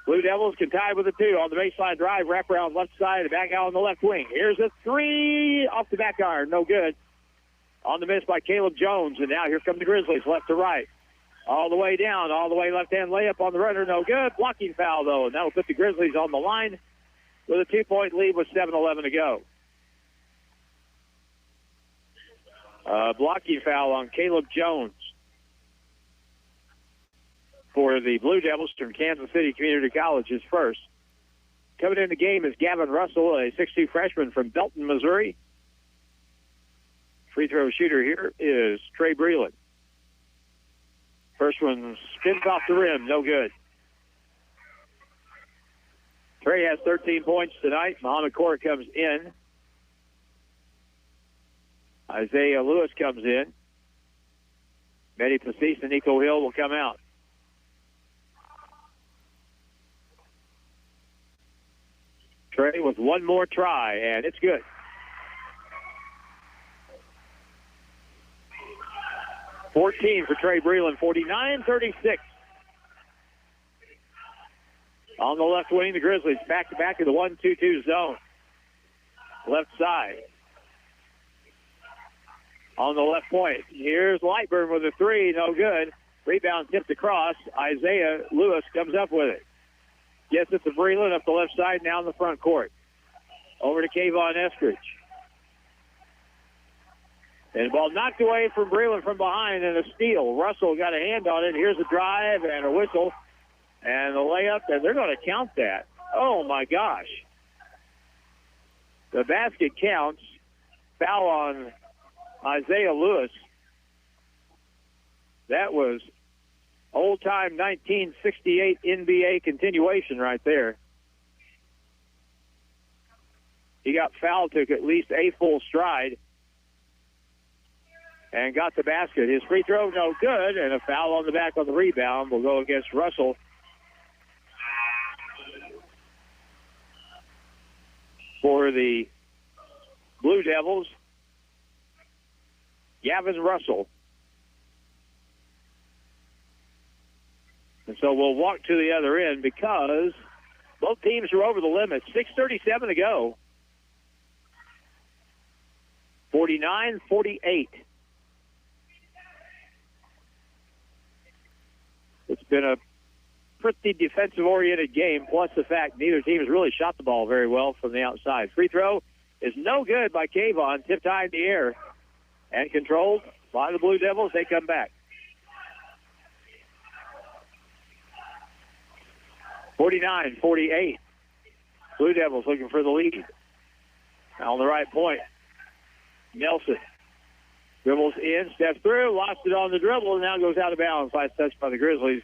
Blue Devils can tie with a two on the baseline drive. Wraparound left side, back out on the left wing. Here's a three off the back iron. No good. On the miss by Caleb Jones. And now here come the Grizzlies, left to right. All the way down, all the way left-hand layup on the runner. No good. Blocking foul, though. And that'll put the Grizzlies on the line with a 2-point lead with 7:11 to go. Blocking foul on Caleb Jones for the Blue Devils from Kansas City Community College is first. Coming in the game is Gavin Russell, a 6'2 freshman from Belton, Missouri. Free throw shooter here is Trey Breland. First one spins off the rim, no good. Trey has 13 points tonight. Muhammad Court comes in. Isaiah Lewis comes in. Betty Pacis and Nico Hill will come out. Trey with one more try, and it's good. For Trey Breland, 49-36. On the left wing, the Grizzlies back-to-back in the 1-2-2 zone. Left side. On the left point, here's Lightburn with a three, no good. Rebound tipped across. Isaiah Lewis comes up with it. Gets it to Breland up the left side, now in the front court. Over to Kayvon Eskridge. And the ball knocked away from Breland from behind and a steal. Russell got a hand on it. Here's a drive and a whistle and a layup, and they're going to count that. Oh, my gosh. The basket counts. Foul on Isaiah Lewis. That was old-time 1968 NBA continuation right there. He got fouled, took at least a full stride, and got the basket. His free throw, no good, and a foul on the back on the rebound will go against Russell. For the Blue Devils, Gavin Russell. And so we'll walk to the other end because both teams are over the limit. 6:37 to go. 49-48. It's been a pretty defensive-oriented game, plus the fact neither team has really shot the ball very well from the outside. Free throw is no good by Kayvon, tipped high in the air and controlled by the Blue Devils. They come back. 49-48. Blue Devils looking for the lead. Now on the right point, Nelson dribbles in, steps through, lost it on the dribble, and now goes out of bounds. Last touch by the Grizzlies.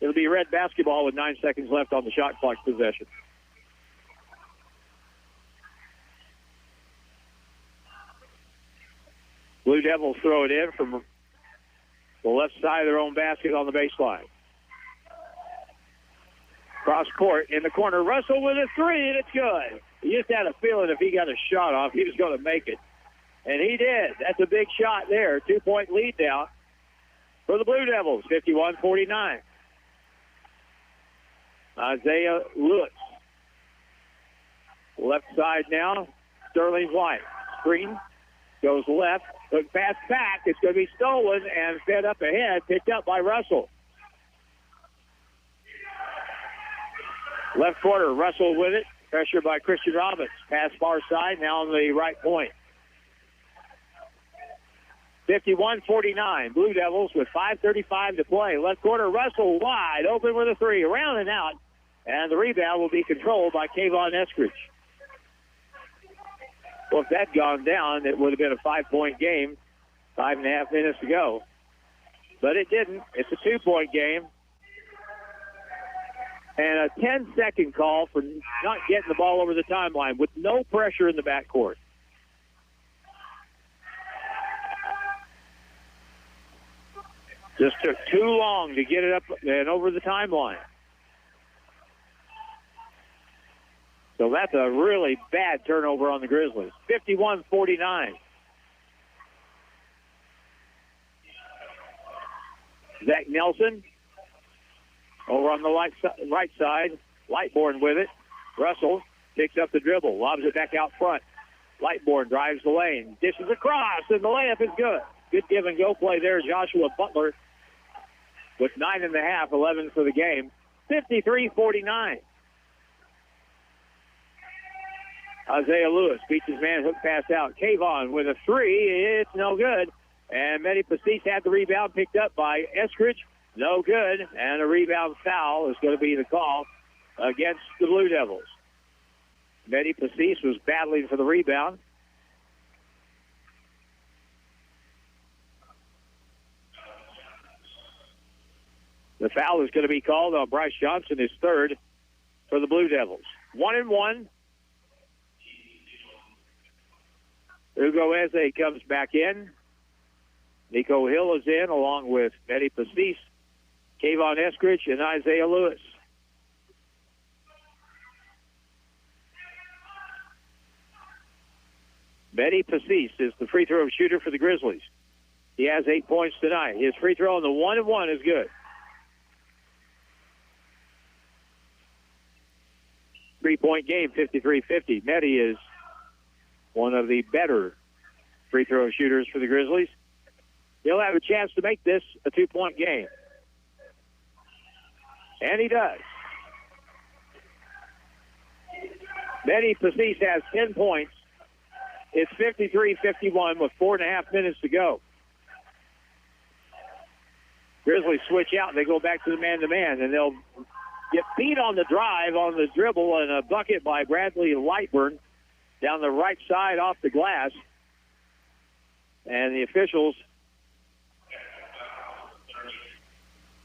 It'll be red basketball with 9 seconds left on the shot clock possession. Blue Devils throw it in from the left side of their own basket on the baseline. Cross court in the corner. Russell with a three, and it's good. He just had a feeling if he got a shot off, he was going to make it. And he did. That's a big shot there. 2-point lead now for the Blue Devils, 51-49. Isaiah Lewis. Left side now, Sterling White. Screen goes left, but pass back. It's going to be stolen and fed up ahead, picked up by Russell. Left corner, Russell with it. Pressure by Christian Robbins. Pass far side, now on the right point. 51-49. Blue Devils with 5:35 to play. Left corner, Russell wide open with a three. Around and out. And the rebound will be controlled by Kayvon Eskridge. Well, if that had gone down, it would have been a 5-point game. 5.5 minutes to go. But it didn't. It's a 2-point game. And a 10-second call for not getting the ball over the timeline with no pressure in the backcourt. Just took too long to get it up and over the timeline. So that's a really bad turnover on the Grizzlies. 51-49. Zach Nelson over on the right side. Lightbourne with it. Russell picks up the dribble, lobs it back out front. Lightbourne drives the lane, dishes across, and the layup is good. Good give-and-go play there. Joshua Butler with 9.5, 11 for the game. 53-49. Isaiah Lewis beats his man, hook pass out. Kayvon with a three. It's no good. And Mehdi Passis had the rebound picked up by Eskridge. No good. And a rebound foul is going to be the call against the Blue Devils. Mehdi Passis was battling for the rebound. The foul is going to be called on Bryce Johnson, his third for the Blue Devils. 1-1. Hugo Eze comes back in. Nico Hill is in along with Mehdi Passis, Kayvon Eskridge, and Isaiah Lewis. Mehdi Passis is the free throw shooter for the Grizzlies. He has 8 points tonight. His free throw on the 1-1 is good. 3-point game, 53-50. Mehdi is one of the better free throw shooters for the Grizzlies. He'll have a chance to make this a 2-point game. And he does. Mehdi Passis has 10 points. It's 53-51 with 4.5 minutes to go. Grizzlies switch out. They go back to the man-to-man, and they'll get beat on the drive, on the dribble, and a bucket by Bradley Lightburn down the right side off the glass. And the officials,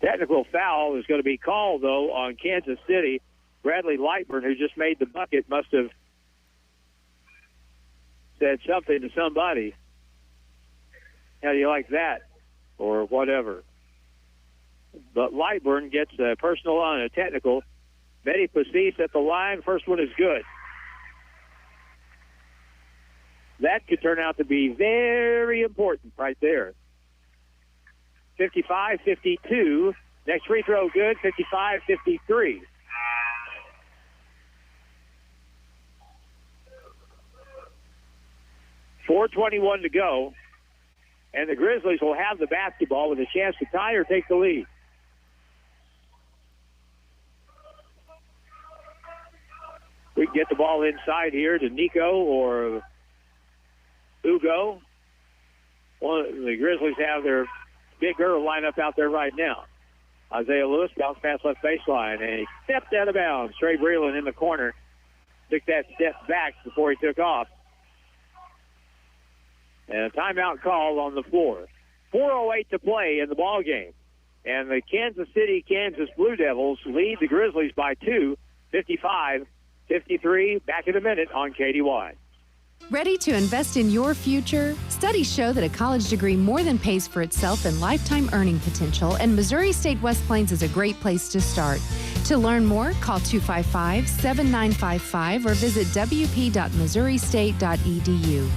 technical foul is going to be called, though, on Kansas City. Bradley Lightburn, who just made the bucket, must have said something to somebody. How do you like that? Or whatever. But Lightburn gets a personal on a technical. Mehdi Passis at the line. First one is good. That could turn out to be very important right there. 55-52. Next free throw good, 55-53. 4:21 to go, and the Grizzlies will have the basketball with a chance to tie or take the lead. We can get the ball inside here to Nico or Ugo. Well, the Grizzlies have their big girl lineup out there right now. Isaiah Lewis bounced past left baseline, and he stepped out of bounds. Trey Breland in the corner took that step back before he took off. And a timeout called on the floor. 4:08 to play in the ball game. And the Kansas Blue Devils lead the Grizzlies by 2, 55-53. Back in a minute on KDY. Ready to invest in your future? Studies show that a college degree more than pays for itself in lifetime earning potential, and Missouri State West Plains is a great place to start. To learn more, call 255-7955 or visit wp.missouristate.edu.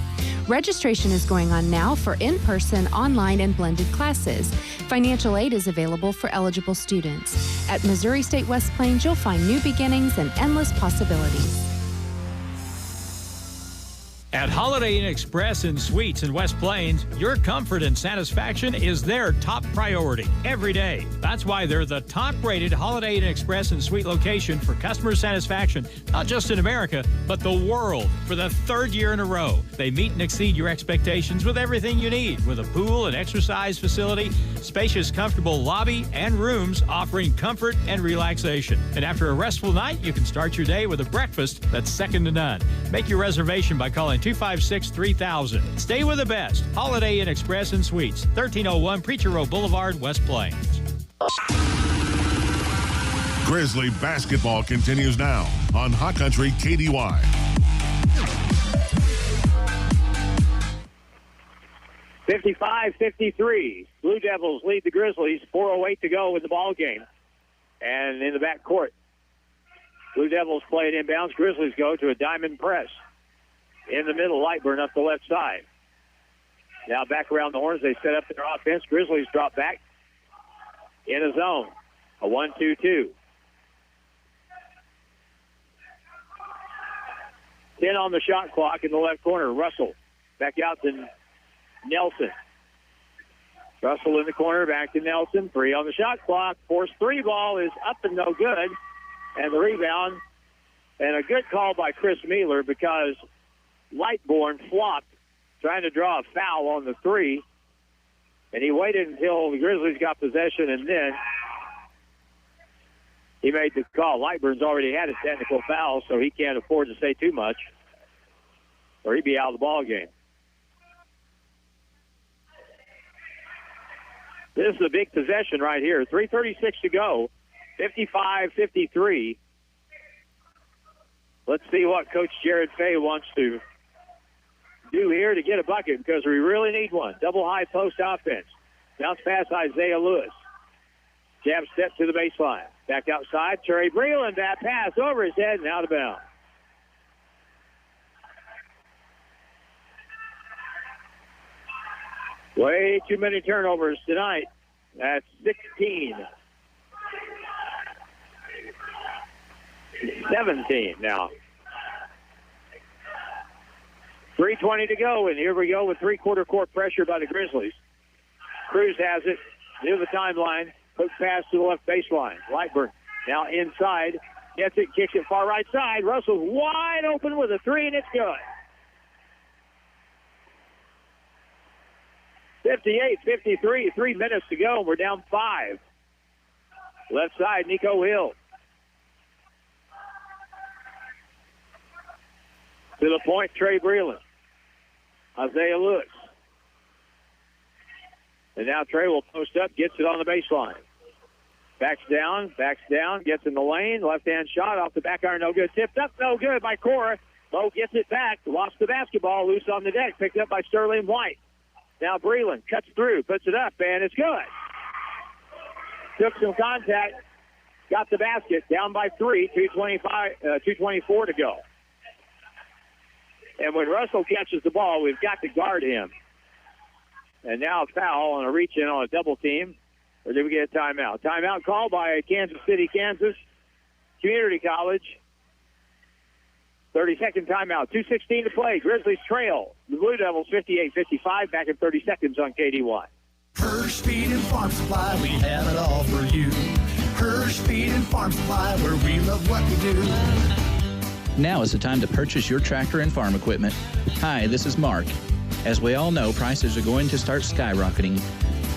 Registration is going on now for in-person, online, and blended classes. Financial aid is available for eligible students. At Missouri State West Plains, you'll find new beginnings and endless possibilities. At Holiday Inn Express and Suites in West Plains, your comfort and satisfaction is their top priority every day. That's why they're the top-rated Holiday Inn Express and Suite location for customer satisfaction, not just in America, but the world, for the third year in a row. They meet and exceed your expectations with everything you need, with a pool and exercise facility, spacious, comfortable lobby, and rooms offering comfort and relaxation. And after a restful night, you can start your day with a breakfast that's second to none. Make your reservation by calling 256-3000. Stay with the best. Holiday Inn Express and Suites, 1301 Preacher Row Boulevard, West Plains. Grizzly basketball continues now on Hot Country KDY. (55-53). Blue Devils lead the Grizzlies. 4:08 to go in the ball game. And in the back court, Blue Devils play it inbounds. Grizzlies go to a diamond press. In the middle, Lightburn up the left side. Now back around the horns. They set up their offense. Grizzlies drop back in a zone. A 1-2-2. 10 on the shot clock in the left corner. Russell back out to Nelson. Russell in the corner, back to Nelson. 3 on the shot clock. Forced 3 ball is up and no good. And the rebound. And a good call by Chris Mueller because Lightborn flopped, trying to draw a foul on the 3. And he waited until the Grizzlies got possession, and then he made the call. Lightburn's already had a technical foul, so he can't afford to say too much, or he'd be out of the ball game. This is a big possession right here. 3:36 to go. 55-53. Let's see what Coach Jared Fay wants to do here to get a bucket, because we really need one. Double high post offense. Bounce pass Isaiah Lewis. Jab step to the baseline. Back outside. Trey Breland, that pass over his head and out of bounds. Way too many turnovers tonight. That's 16. 17 now. 3:20 to go, and here we go with three-quarter court pressure by the Grizzlies. Cruz has it near the timeline. Hook pass to the left baseline. Lightburn now inside. Gets it, kicks it far right side. Russell's wide open with a 3, and it's good. 58-53, 3 minutes to go, and we're down 5. Left side, Nico Hill. To the point, Trey Breland. Isaiah Lewis. And now Trey will post up, gets it on the baseline. Backs down, gets in the lane. Left-hand shot off the back iron, no good. Tipped up, no good by Cora. Lowe gets it back, lost the basketball, loose on the deck, picked up by Sterling White. Now Breland cuts through, puts it up, and it's good. Took some contact, got the basket, down by 3, 2:24 to go. And when Russell catches the ball, we've got to guard him. And now a foul on a reach-in on a double team. Or did we get a timeout? Timeout called by Kansas City, Kansas Community College. 30-second timeout. 2:16 to play. Grizzlies trail the Blue Devils 58-55. Back in 30 seconds on KDY. Hirsch Feed and Farm Supply, we have it all for you. Hirsch Feed and Farm Supply, where we love what we do. Now is the time to purchase your tractor and farm equipment. Hi, this is Mark. As we all know, prices are going to start skyrocketing.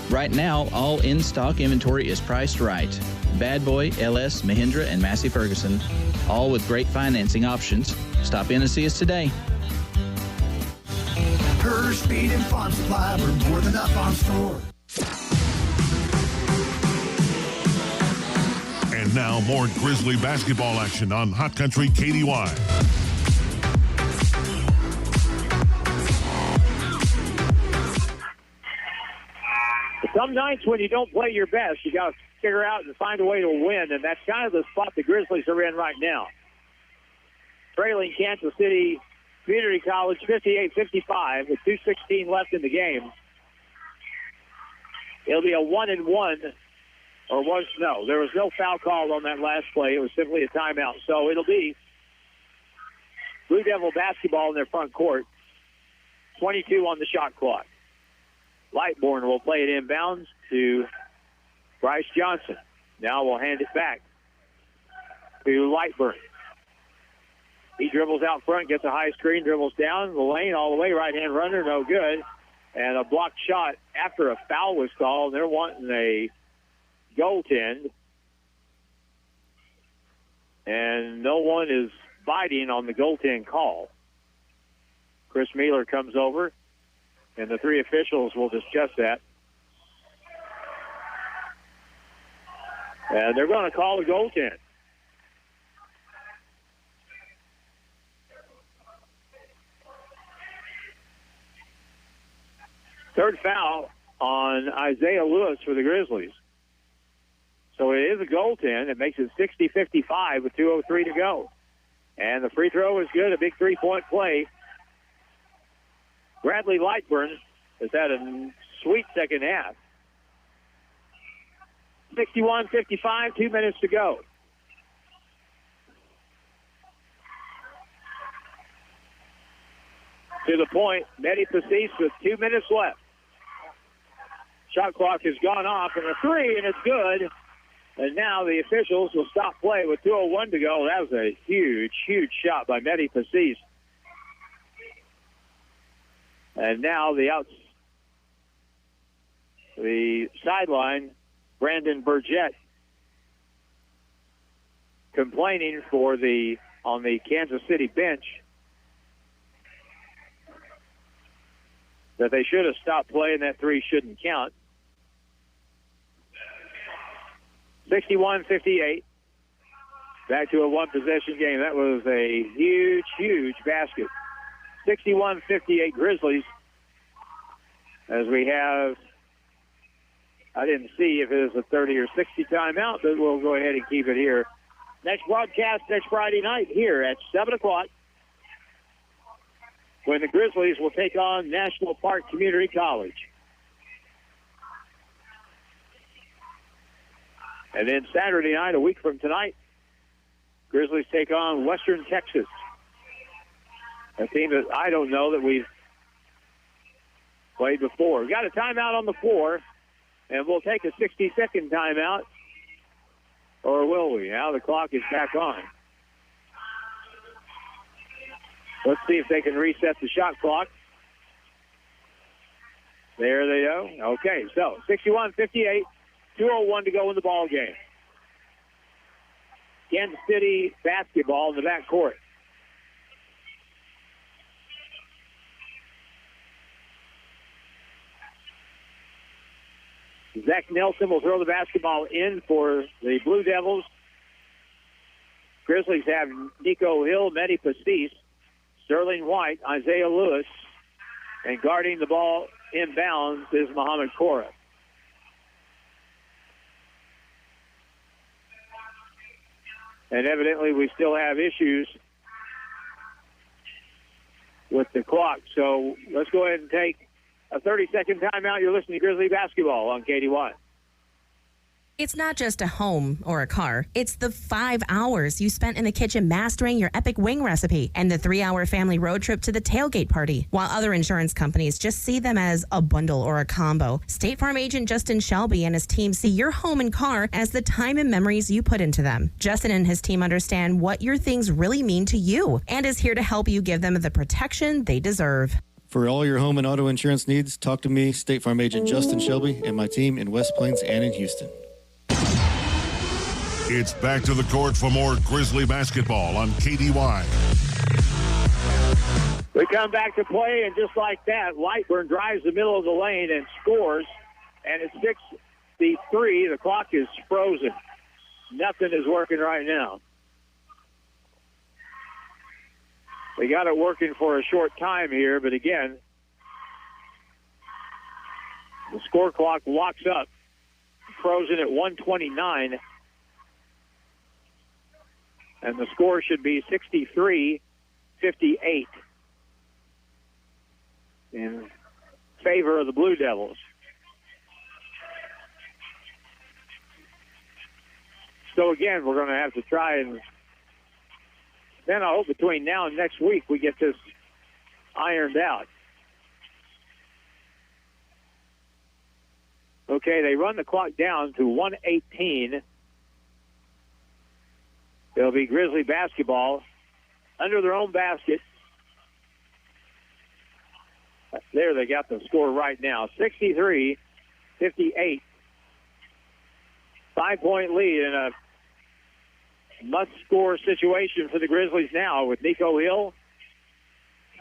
Right now, all in-stock inventory is priced right. Bad Boy, LS, Mahindra, and Massey Ferguson, all with great financing options. Stop in and see us today. Hirsch Feed and Farm Supply, we're more than a farm store. And now more Grizzly basketball action on Hot Country KDY. Some nights when you don't play your best, you got to figure out and find a way to win, and that's kind of the spot the Grizzlies are in right now. Trailing Kansas City Community College 58-55 with 2:16 left in the game. It'll be a 1-and-1, there was no foul called on that last play. It was simply a timeout. So it'll be Blue Devil basketball in their front court. 22 on the shot clock. Lightborn will play it inbounds to Bryce Johnson. Now we'll hand it back to Lightburn. He dribbles out front, gets a high screen, dribbles down the lane all the way, right-hand runner, no good. And a blocked shot after a foul was called. They're wanting a goaltend. And no one is biting on the goaltend call. Chris Mealer comes over, and the three officials will discuss that. And they're going to call the goaltend. Third foul on Isaiah Lewis for the Grizzlies. So it is a goaltend. It makes it 60-55 with 2:03 to go. And the free throw is good, a big three-point play. Bradley Lightburn has had a sweet second half. 61-55, 2 minutes to go. To the point, Mehdi Passis with 2 minutes left. Shot clock has gone off, and a three, and it's good. And now the officials will stop play with 2:01 to go. That was a huge, huge shot by Mehdi Passis. And now the sideline, Brandon Burgett complaining on the Kansas City bench that they should have stopped play and that three shouldn't count. 61-58. Back to a one-possession game. That was a huge, huge basket. 61-58 Grizzlies. As we have, I didn't see if it was a 30 or 60 timeout, but we'll go ahead and keep it here. Next broadcast next Friday night here at 7 o'clock when the Grizzlies will take on National Park Community College. And then Saturday night, a week from tonight, Grizzlies take on Western Texas, a team that I don't know that we've played before. We've got a timeout on the floor, and we'll take a 60-second timeout, or will we? Now the clock is back on. Let's see if they can reset the shot clock. There they go. Okay, so 61-58. 2:01 to go in the ball game. Kansas City basketball in the back court. Zach Nelson will throw the basketball in for the Blue Devils. Grizzlies have Nico Hill, Mehdi Pastis, Sterling White, Isaiah Lewis, and guarding the ball inbounds is Muhammad Cora. And evidently we still have issues with the clock. So let's go ahead and take a 30-second timeout. You're listening to Grizzly Basketball on KDY. It's not just a home or a car. It's the 5 hours you spent in the kitchen mastering your epic wing recipe and the 3-hour family road trip to the tailgate party. While other insurance companies just see them as a bundle or a combo, State Farm agent Justin Shelby and his team see your home and car as the time and memories you put into them. Justin and his team understand what your things really mean to you and is here to help you give them the protection they deserve. For all your home and auto insurance needs, talk to me, State Farm agent Justin Shelby, and my team in West Plains and in Houston. It's back to the court for more Grizzly basketball on KDY. We come back to play, and just like that, Lightburn drives the middle of the lane and scores, and it's 63. The clock is frozen. Nothing is working right now. They got it working for a short time here, but again, the score clock locks up, frozen at 1:29. And the score should be 63-58 in favor of the Blue Devils. So again, we're going to have to try and then I hope between now and next week we get this ironed out. Okay, they run the clock down to 1:18. It'll be Grizzly basketball under their own basket. There, they got the score right now. 63-58. 5-point lead in a must-score situation for the Grizzlies now with Nico Hill,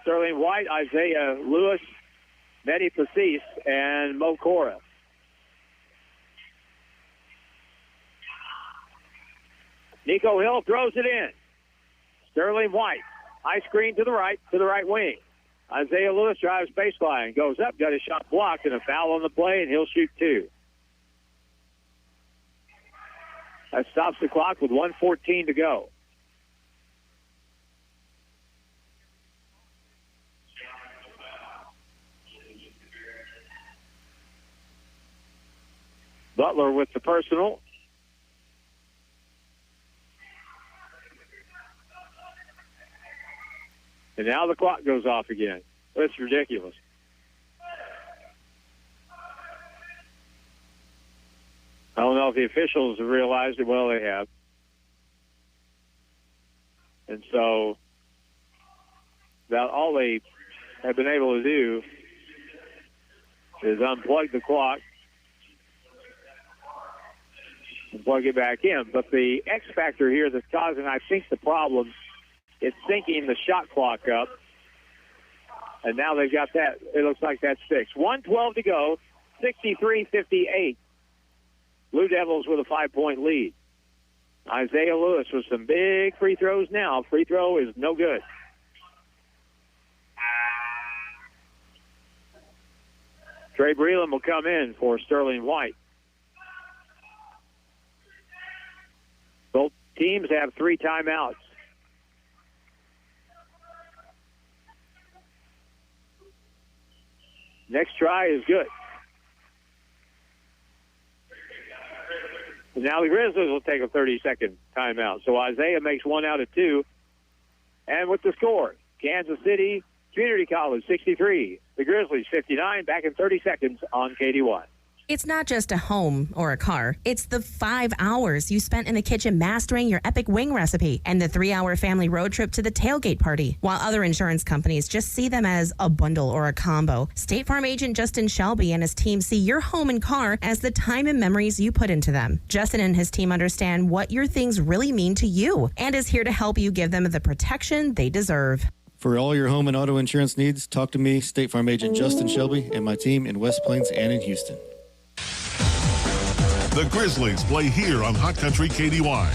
Sterling White, Isaiah Lewis, Mehdi Passis, and Mo Cora. Nico Hill throws it in. Sterling White, high screen to the right wing. Isaiah Lewis drives baseline, goes up, got his shot blocked, and a foul on the play, and he'll shoot two. That stops the clock with 1:14 to go. Butler with the personal. And now the clock goes off again. That's ridiculous. I don't know if the officials have realized it. Well, they have. And so about all they have been able to do is unplug the clock and plug it back in. But the X factor here that's causing, I think, the problem, it's syncing the shot clock up. And now they've got that. It looks like that's fixed. 1:12 to go, 63-58. Blue Devils with a 5-point lead. Isaiah Lewis with some big free throws now. Free throw is no good. Trey Breland will come in for Sterling White. Both teams have 3 timeouts. Next try is good. And now the Grizzlies will take a 30-second timeout. So Isaiah makes 1 out of 2. And with the score, Kansas City Community College 63, the Grizzlies 59, back in 30 seconds on KDY. It's not just a home or a car. It's the 5 hours you spent in the kitchen mastering your epic wing recipe and the 3-hour family road trip to the tailgate party. While other insurance companies just see them as a bundle or a combo, State Farm agent Justin Shelby and his team see your home and car as the time and memories you put into them. Justin and his team understand what your things really mean to you and is here to help you give them the protection they deserve. For all your home and auto insurance needs, talk to me, State Farm agent Justin Shelby, and my team in West Plains and in Houston. The Grizzlies play here on Hot Country KDY.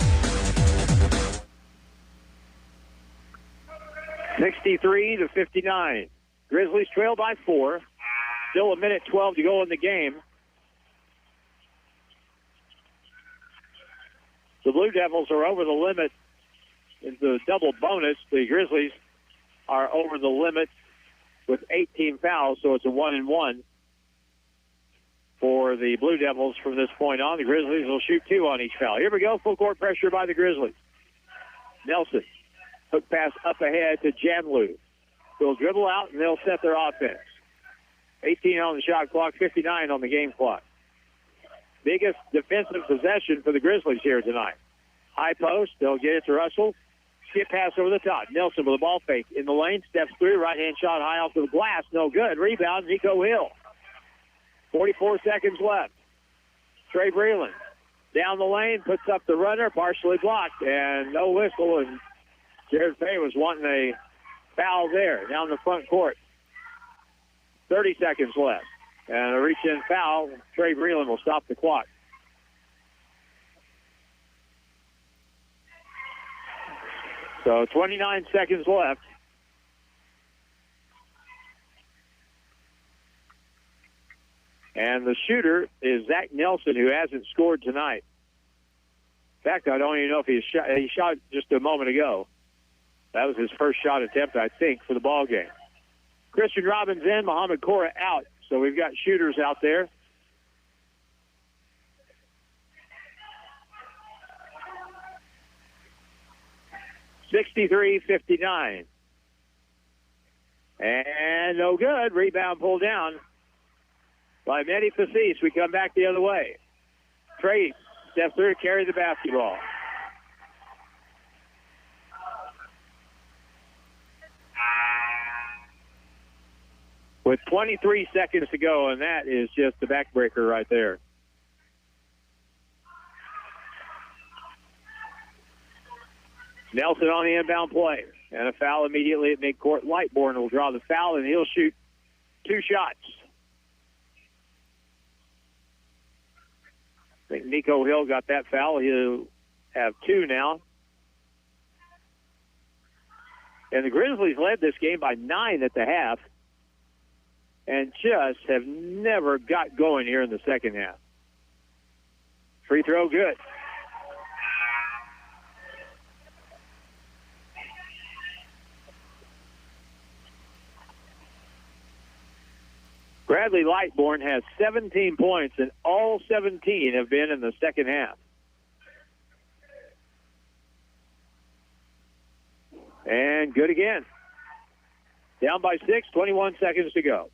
63-59. Grizzlies trail by 4. Still 1:12 to go in the game. The Blue Devils are over the limit in the double bonus. The Grizzlies are over the limit with 18 fouls, so it's a 1-and-1. for the Blue Devils from this point on. The Grizzlies will shoot 2 on each foul. Here we go. Full court pressure by the Grizzlies. Nelson. Hook pass up ahead to Janlu. They'll dribble out, and they'll set their offense. 18 on the shot clock, 59 on the game clock. Biggest defensive possession for the Grizzlies here tonight. High post. They'll get it to Russell. Skip pass over the top. Nelson with a ball fake in the lane. Steps through. Right-hand shot high off to the glass. No good. Rebound, Nico Hill. 44 seconds left. Trey Breland down the lane. Puts up the runner. Partially blocked. And no whistle. And Jared Fay was wanting a foul there down the front court. 30 seconds left. And a reach-in foul. Trey Breland will stop the clock. So 29 seconds left. And the shooter is Zach Nelson, who hasn't scored tonight. In fact, I don't even know if he shot just a moment ago. That was his first shot attempt, I think, for the ball game. Christian Robbins in, Muhammad Cora out. So we've got shooters out there. (63-59). And no good. Rebound pulled down by Mehdi Fasis. We come back the other way. Trey steps through to carry the basketball. With 23 seconds to go, and that is just the backbreaker right there. Nelson on the inbound play. And a foul immediately at midcourt. Lightbourne will draw the foul, and he'll shoot 2 shots. I think Nico Hill got that foul. He'll have 2 now. And the Grizzlies led this game by 9 at the half and just have never got going here in the second half. Free throw good. Bradley Lightbourne has 17 points, and all 17 have been in the second half. And good again. Down by 6, 21 seconds to go.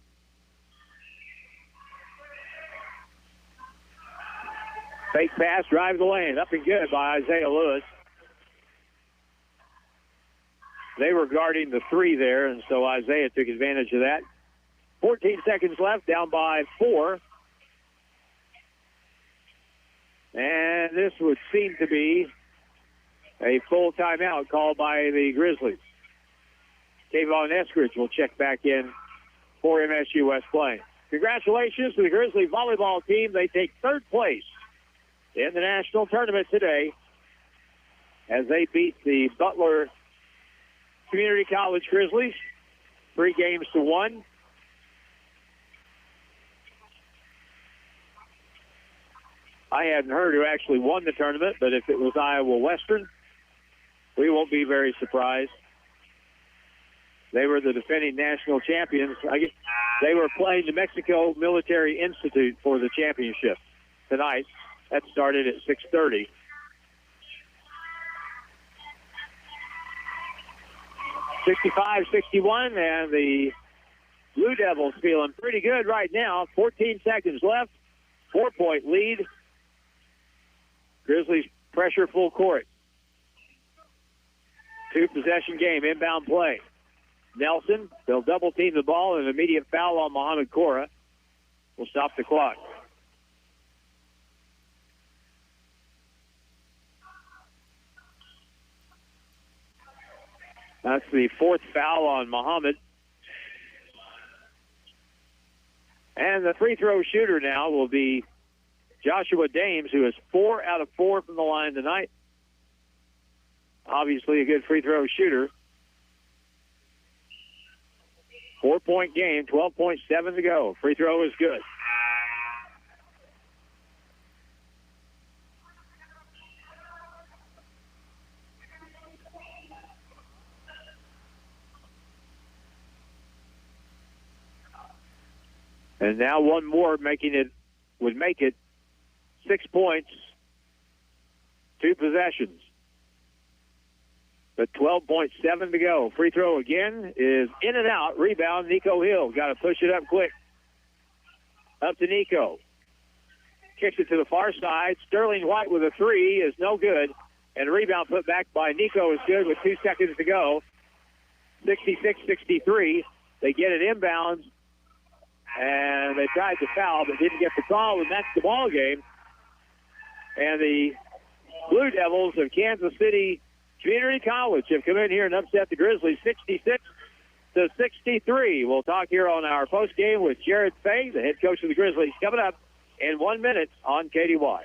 Fake pass, drive the lane. Up and good by Isaiah Lewis. They were guarding the 3 there, and so Isaiah took advantage of that. 14 seconds left, down by 4. And this would seem to be a full timeout called by the Grizzlies. Kayvon Eskridge will check back in for MSU West Plains. Congratulations to the Grizzly volleyball team. They take 3rd place in the national tournament today as they beat the Butler Community College Grizzlies 3-1. I hadn't heard who actually won the tournament, but if it was Iowa Western, we won't be very surprised. They were the defending national champions. I guess they were playing the Mexico Military Institute for the championship tonight. That started at 6:30. (65-61), and the Blue Devils feeling pretty good right now. 14 seconds left. 4-point lead. Grizzlies pressure full court. 2-possession game, inbound play. Nelson, they'll double team the ball, and an immediate foul on Muhammad Cora will stop the clock. That's the 4th foul on Muhammad. And the free throw shooter now will be Joshua Dames, who is 4 out of 4 from the line tonight. Obviously a good free throw shooter. 4-point game, 12.7 to go. Free throw is good. And now one more, making it would make it 6 points, 2 possessions. But 12.7 to go. Free throw again is in and out. Rebound, Nico Hill. Got to push it up quick. Up to Nico. Kicks it to the far side. Sterling White with a three is no good. And the rebound put back by Nico is good with 2 seconds to go. 66-63. They get it inbounds. And they tried to foul, but didn't get the call, and that's the ball game. And the Blue Devils of Kansas City Community College have come in here and upset the Grizzlies 66-63. We'll talk here on our post game with Jared Fay, the head coach of the Grizzlies, coming up in 1 minute on KDY.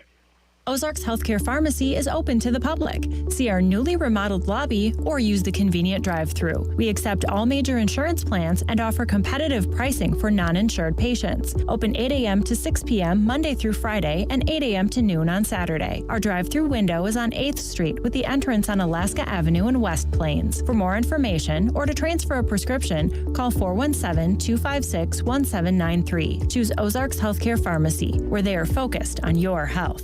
Ozarks Healthcare Pharmacy is open to the public. See our newly remodeled lobby or use the convenient drive-thru. We accept all major insurance plans and offer competitive pricing for non-insured patients. Open 8 a.m. to 6 p.m. Monday through Friday and 8 a.m. to noon on Saturday. Our drive-thru window is on 8th Street with the entrance on Alaska Avenue in West Plains. For more information or to transfer a prescription, call 417-256-1793. Choose Ozarks Healthcare Pharmacy, where they are focused on your health.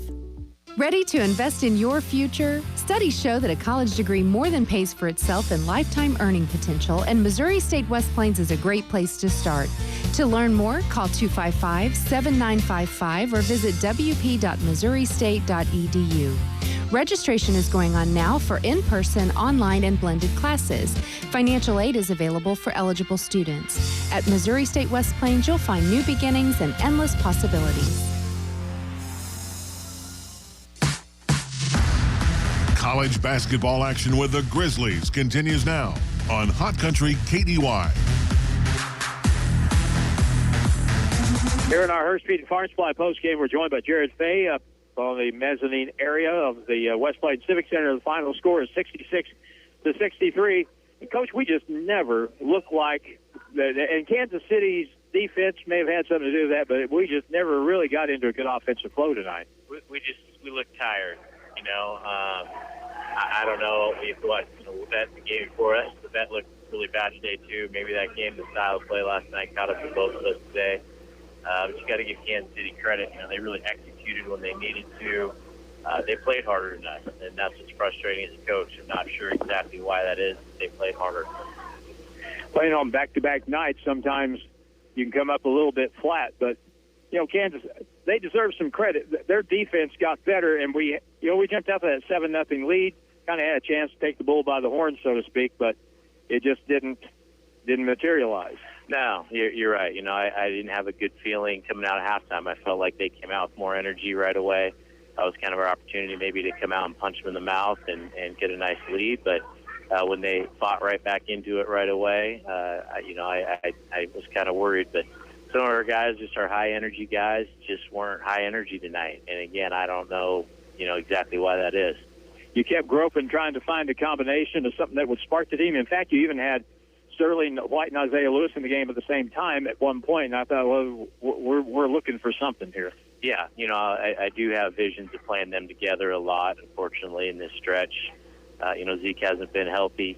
Ready to invest in your future? Studies show that a college degree more than pays for itself in lifetime earning potential, and Missouri State West Plains is a great place to start. To learn more, call 255-7955 or visit wp.missouristate.edu. Registration is going on now for in-person, online, and blended classes. Financial aid is available for eligible students. At Missouri State West Plains, you'll find new beginnings and endless possibilities. College basketball action with the Grizzlies continues now on Hot Country KDY. Here in our Hurst Feed and Farm Supply post game, we're joined by Jared Fay up on the mezzanine area of the West Plains Civic Center. The final score is 66-63. And Coach, we just never look like, and Kansas City's defense may have had something to do with that, but we just never really got into a good offensive flow tonight. We look tired. I don't know if the bet game for us. The bet looked really bad today too. Maybe that game, the style of play last night, caught up to both of us today. But you got to give Kansas City credit. They really executed when they needed to. They played harder than us, and that's what's frustrating as a coach. I'm not sure exactly why that is. They played harder. Playing on back-to-back nights, sometimes you can come up a little bit flat, but Kansas, they deserve some credit. Their defense got better, and we jumped out to that 7-0 lead. Kind of had a chance to take the bull by the horn, so to speak, but it just didn't materialize. No, you're right. I didn't have a good feeling coming out of halftime. I felt like they came out with more energy right away. That was kind of our opportunity maybe to come out and punch them in the mouth and get a nice lead. But when they fought right back into it right away, I was kind of worried. But some of our guys, just our high-energy guys, just weren't high energy tonight. And, again, I don't know, exactly why that is. You kept groping, trying to find a combination of something that would spark the team. In fact, you even had Sterling White and Isaiah Lewis in the game at the same time at one point, and I thought, well, we're looking for something here. Yeah, I do have visions of playing them together a lot, unfortunately, in this stretch. Zeke hasn't been healthy,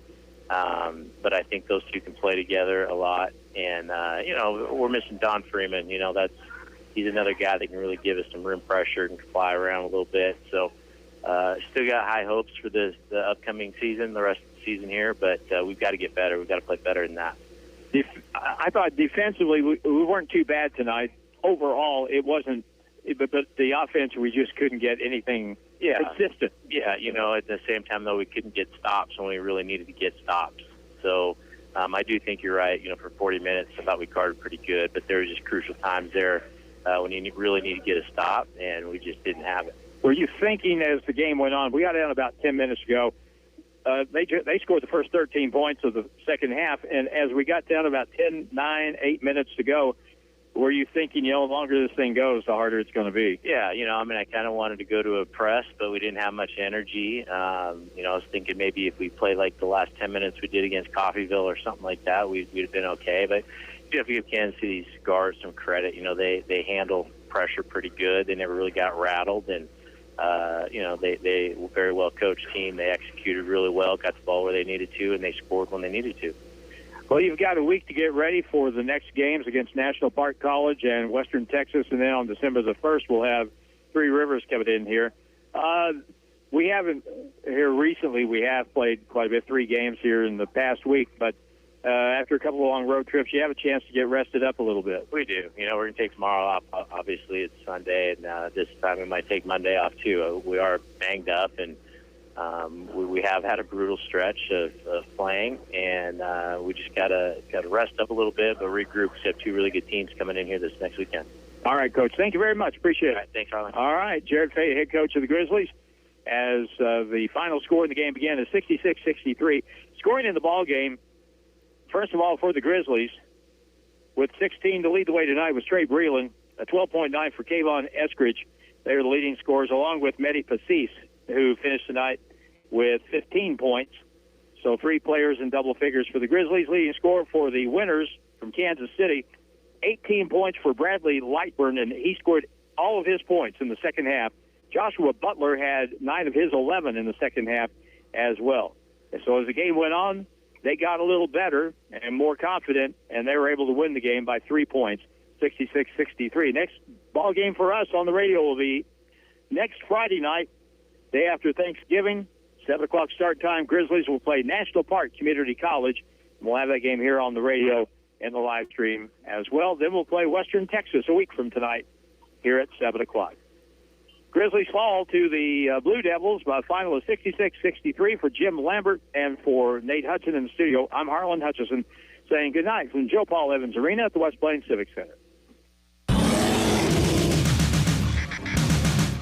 but I think those two can play together a lot. And, we're missing Don Freeman. He's another guy that can really give us some rim pressure and fly around a little bit. So still got high hopes for the upcoming season, the rest of the season here, but we've got to get better. We've got to play better than that. I thought defensively we weren't too bad tonight. Overall, it wasn't, but the offense, we just couldn't get anything consistent. Yeah, at the same time, though, we couldn't get stops when we really needed to get stops. So I do think you're right. For 40 minutes, I thought we guarded pretty good, but there were just crucial times there when you really need to get a stop, and we just didn't have it. Were you thinking as the game went on? We got down about 10 minutes ago. They scored the first 13 points of the second half, and as we got down about 10, 9, 8 minutes to go, were you thinking, the longer this thing goes, the harder it's going to be? Yeah, I kind of wanted to go to a press, but we didn't have much energy. I was thinking maybe if we played like the last 10 minutes we did against Coffeyville or something like that, we'd have been okay. But you have to give Kansas City's guards some credit. They handle pressure pretty good. They never really got rattled, and they were a very well coached team. They executed really well, got the ball where they needed to, and they scored when they needed to. Well, you've got a week to get ready for the next games against National Park College and Western Texas, and then on December the 1st, we'll have Three Rivers coming in here. We haven't here recently. We have played quite a bit, 3 games here in the past week, but after a couple of long road trips, you have a chance to get rested up a little bit. We do. We're going to take tomorrow off. Obviously, it's Sunday, and this time we might take Monday off, too. We are banged up, and we have had a brutal stretch of playing, and we just got to rest up a little bit, but regroup. We have 2 really good teams coming in here this next weekend. All right, Coach. Thank you very much. Appreciate it. All right, thanks, Harlan. All right, Jared Fay, head coach of the Grizzlies, as the final score in the game began is 66-63. Scoring in the ball game, first of all, for the Grizzlies, with 16 to lead the way tonight was Trey Breland, a 12.9 for Kayvon Eskridge. They are the leading scorers, along with Mehdi Passis, who finished tonight with 15 points. So 3 players in double figures for the Grizzlies. Leading scorer for the winners from Kansas City, 18 points for Bradley Lightburn, and he scored all of his points in the second half. Joshua Butler had 9 of his 11 in the second half as well. And so as the game went on, they got a little better and more confident, and they were able to win the game by 3 points, 66-63. Next ball game for us on the radio will be next Friday night, day after Thanksgiving, 7 o'clock start time. Grizzlies will play National Park Community College. We'll have that game here on the radio and the live stream as well. Then we'll play Western Texas a week from tonight here at 7 o'clock. Grizzlies fall to the Blue Devils by a final of 66-63 for Jim Lambert and for Nate Hudson in the studio. I'm Harlan Hutchison saying good night from Joe Paul Evans Arena at the West Plains Civic Center.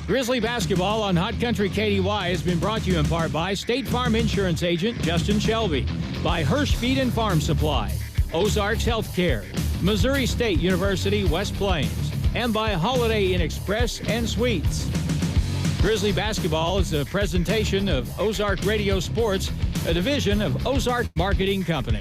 Grizzly basketball on Hot Country KDY has been brought to you in part by State Farm Insurance Agent Justin Shelby, by Hirsch Feed and Farm Supply, Ozarks Healthcare, Missouri State University West Plains, and by Holiday Inn Express and Suites. Grizzly basketball is a presentation of Ozark Radio Sports, a division of Ozark Marketing Company.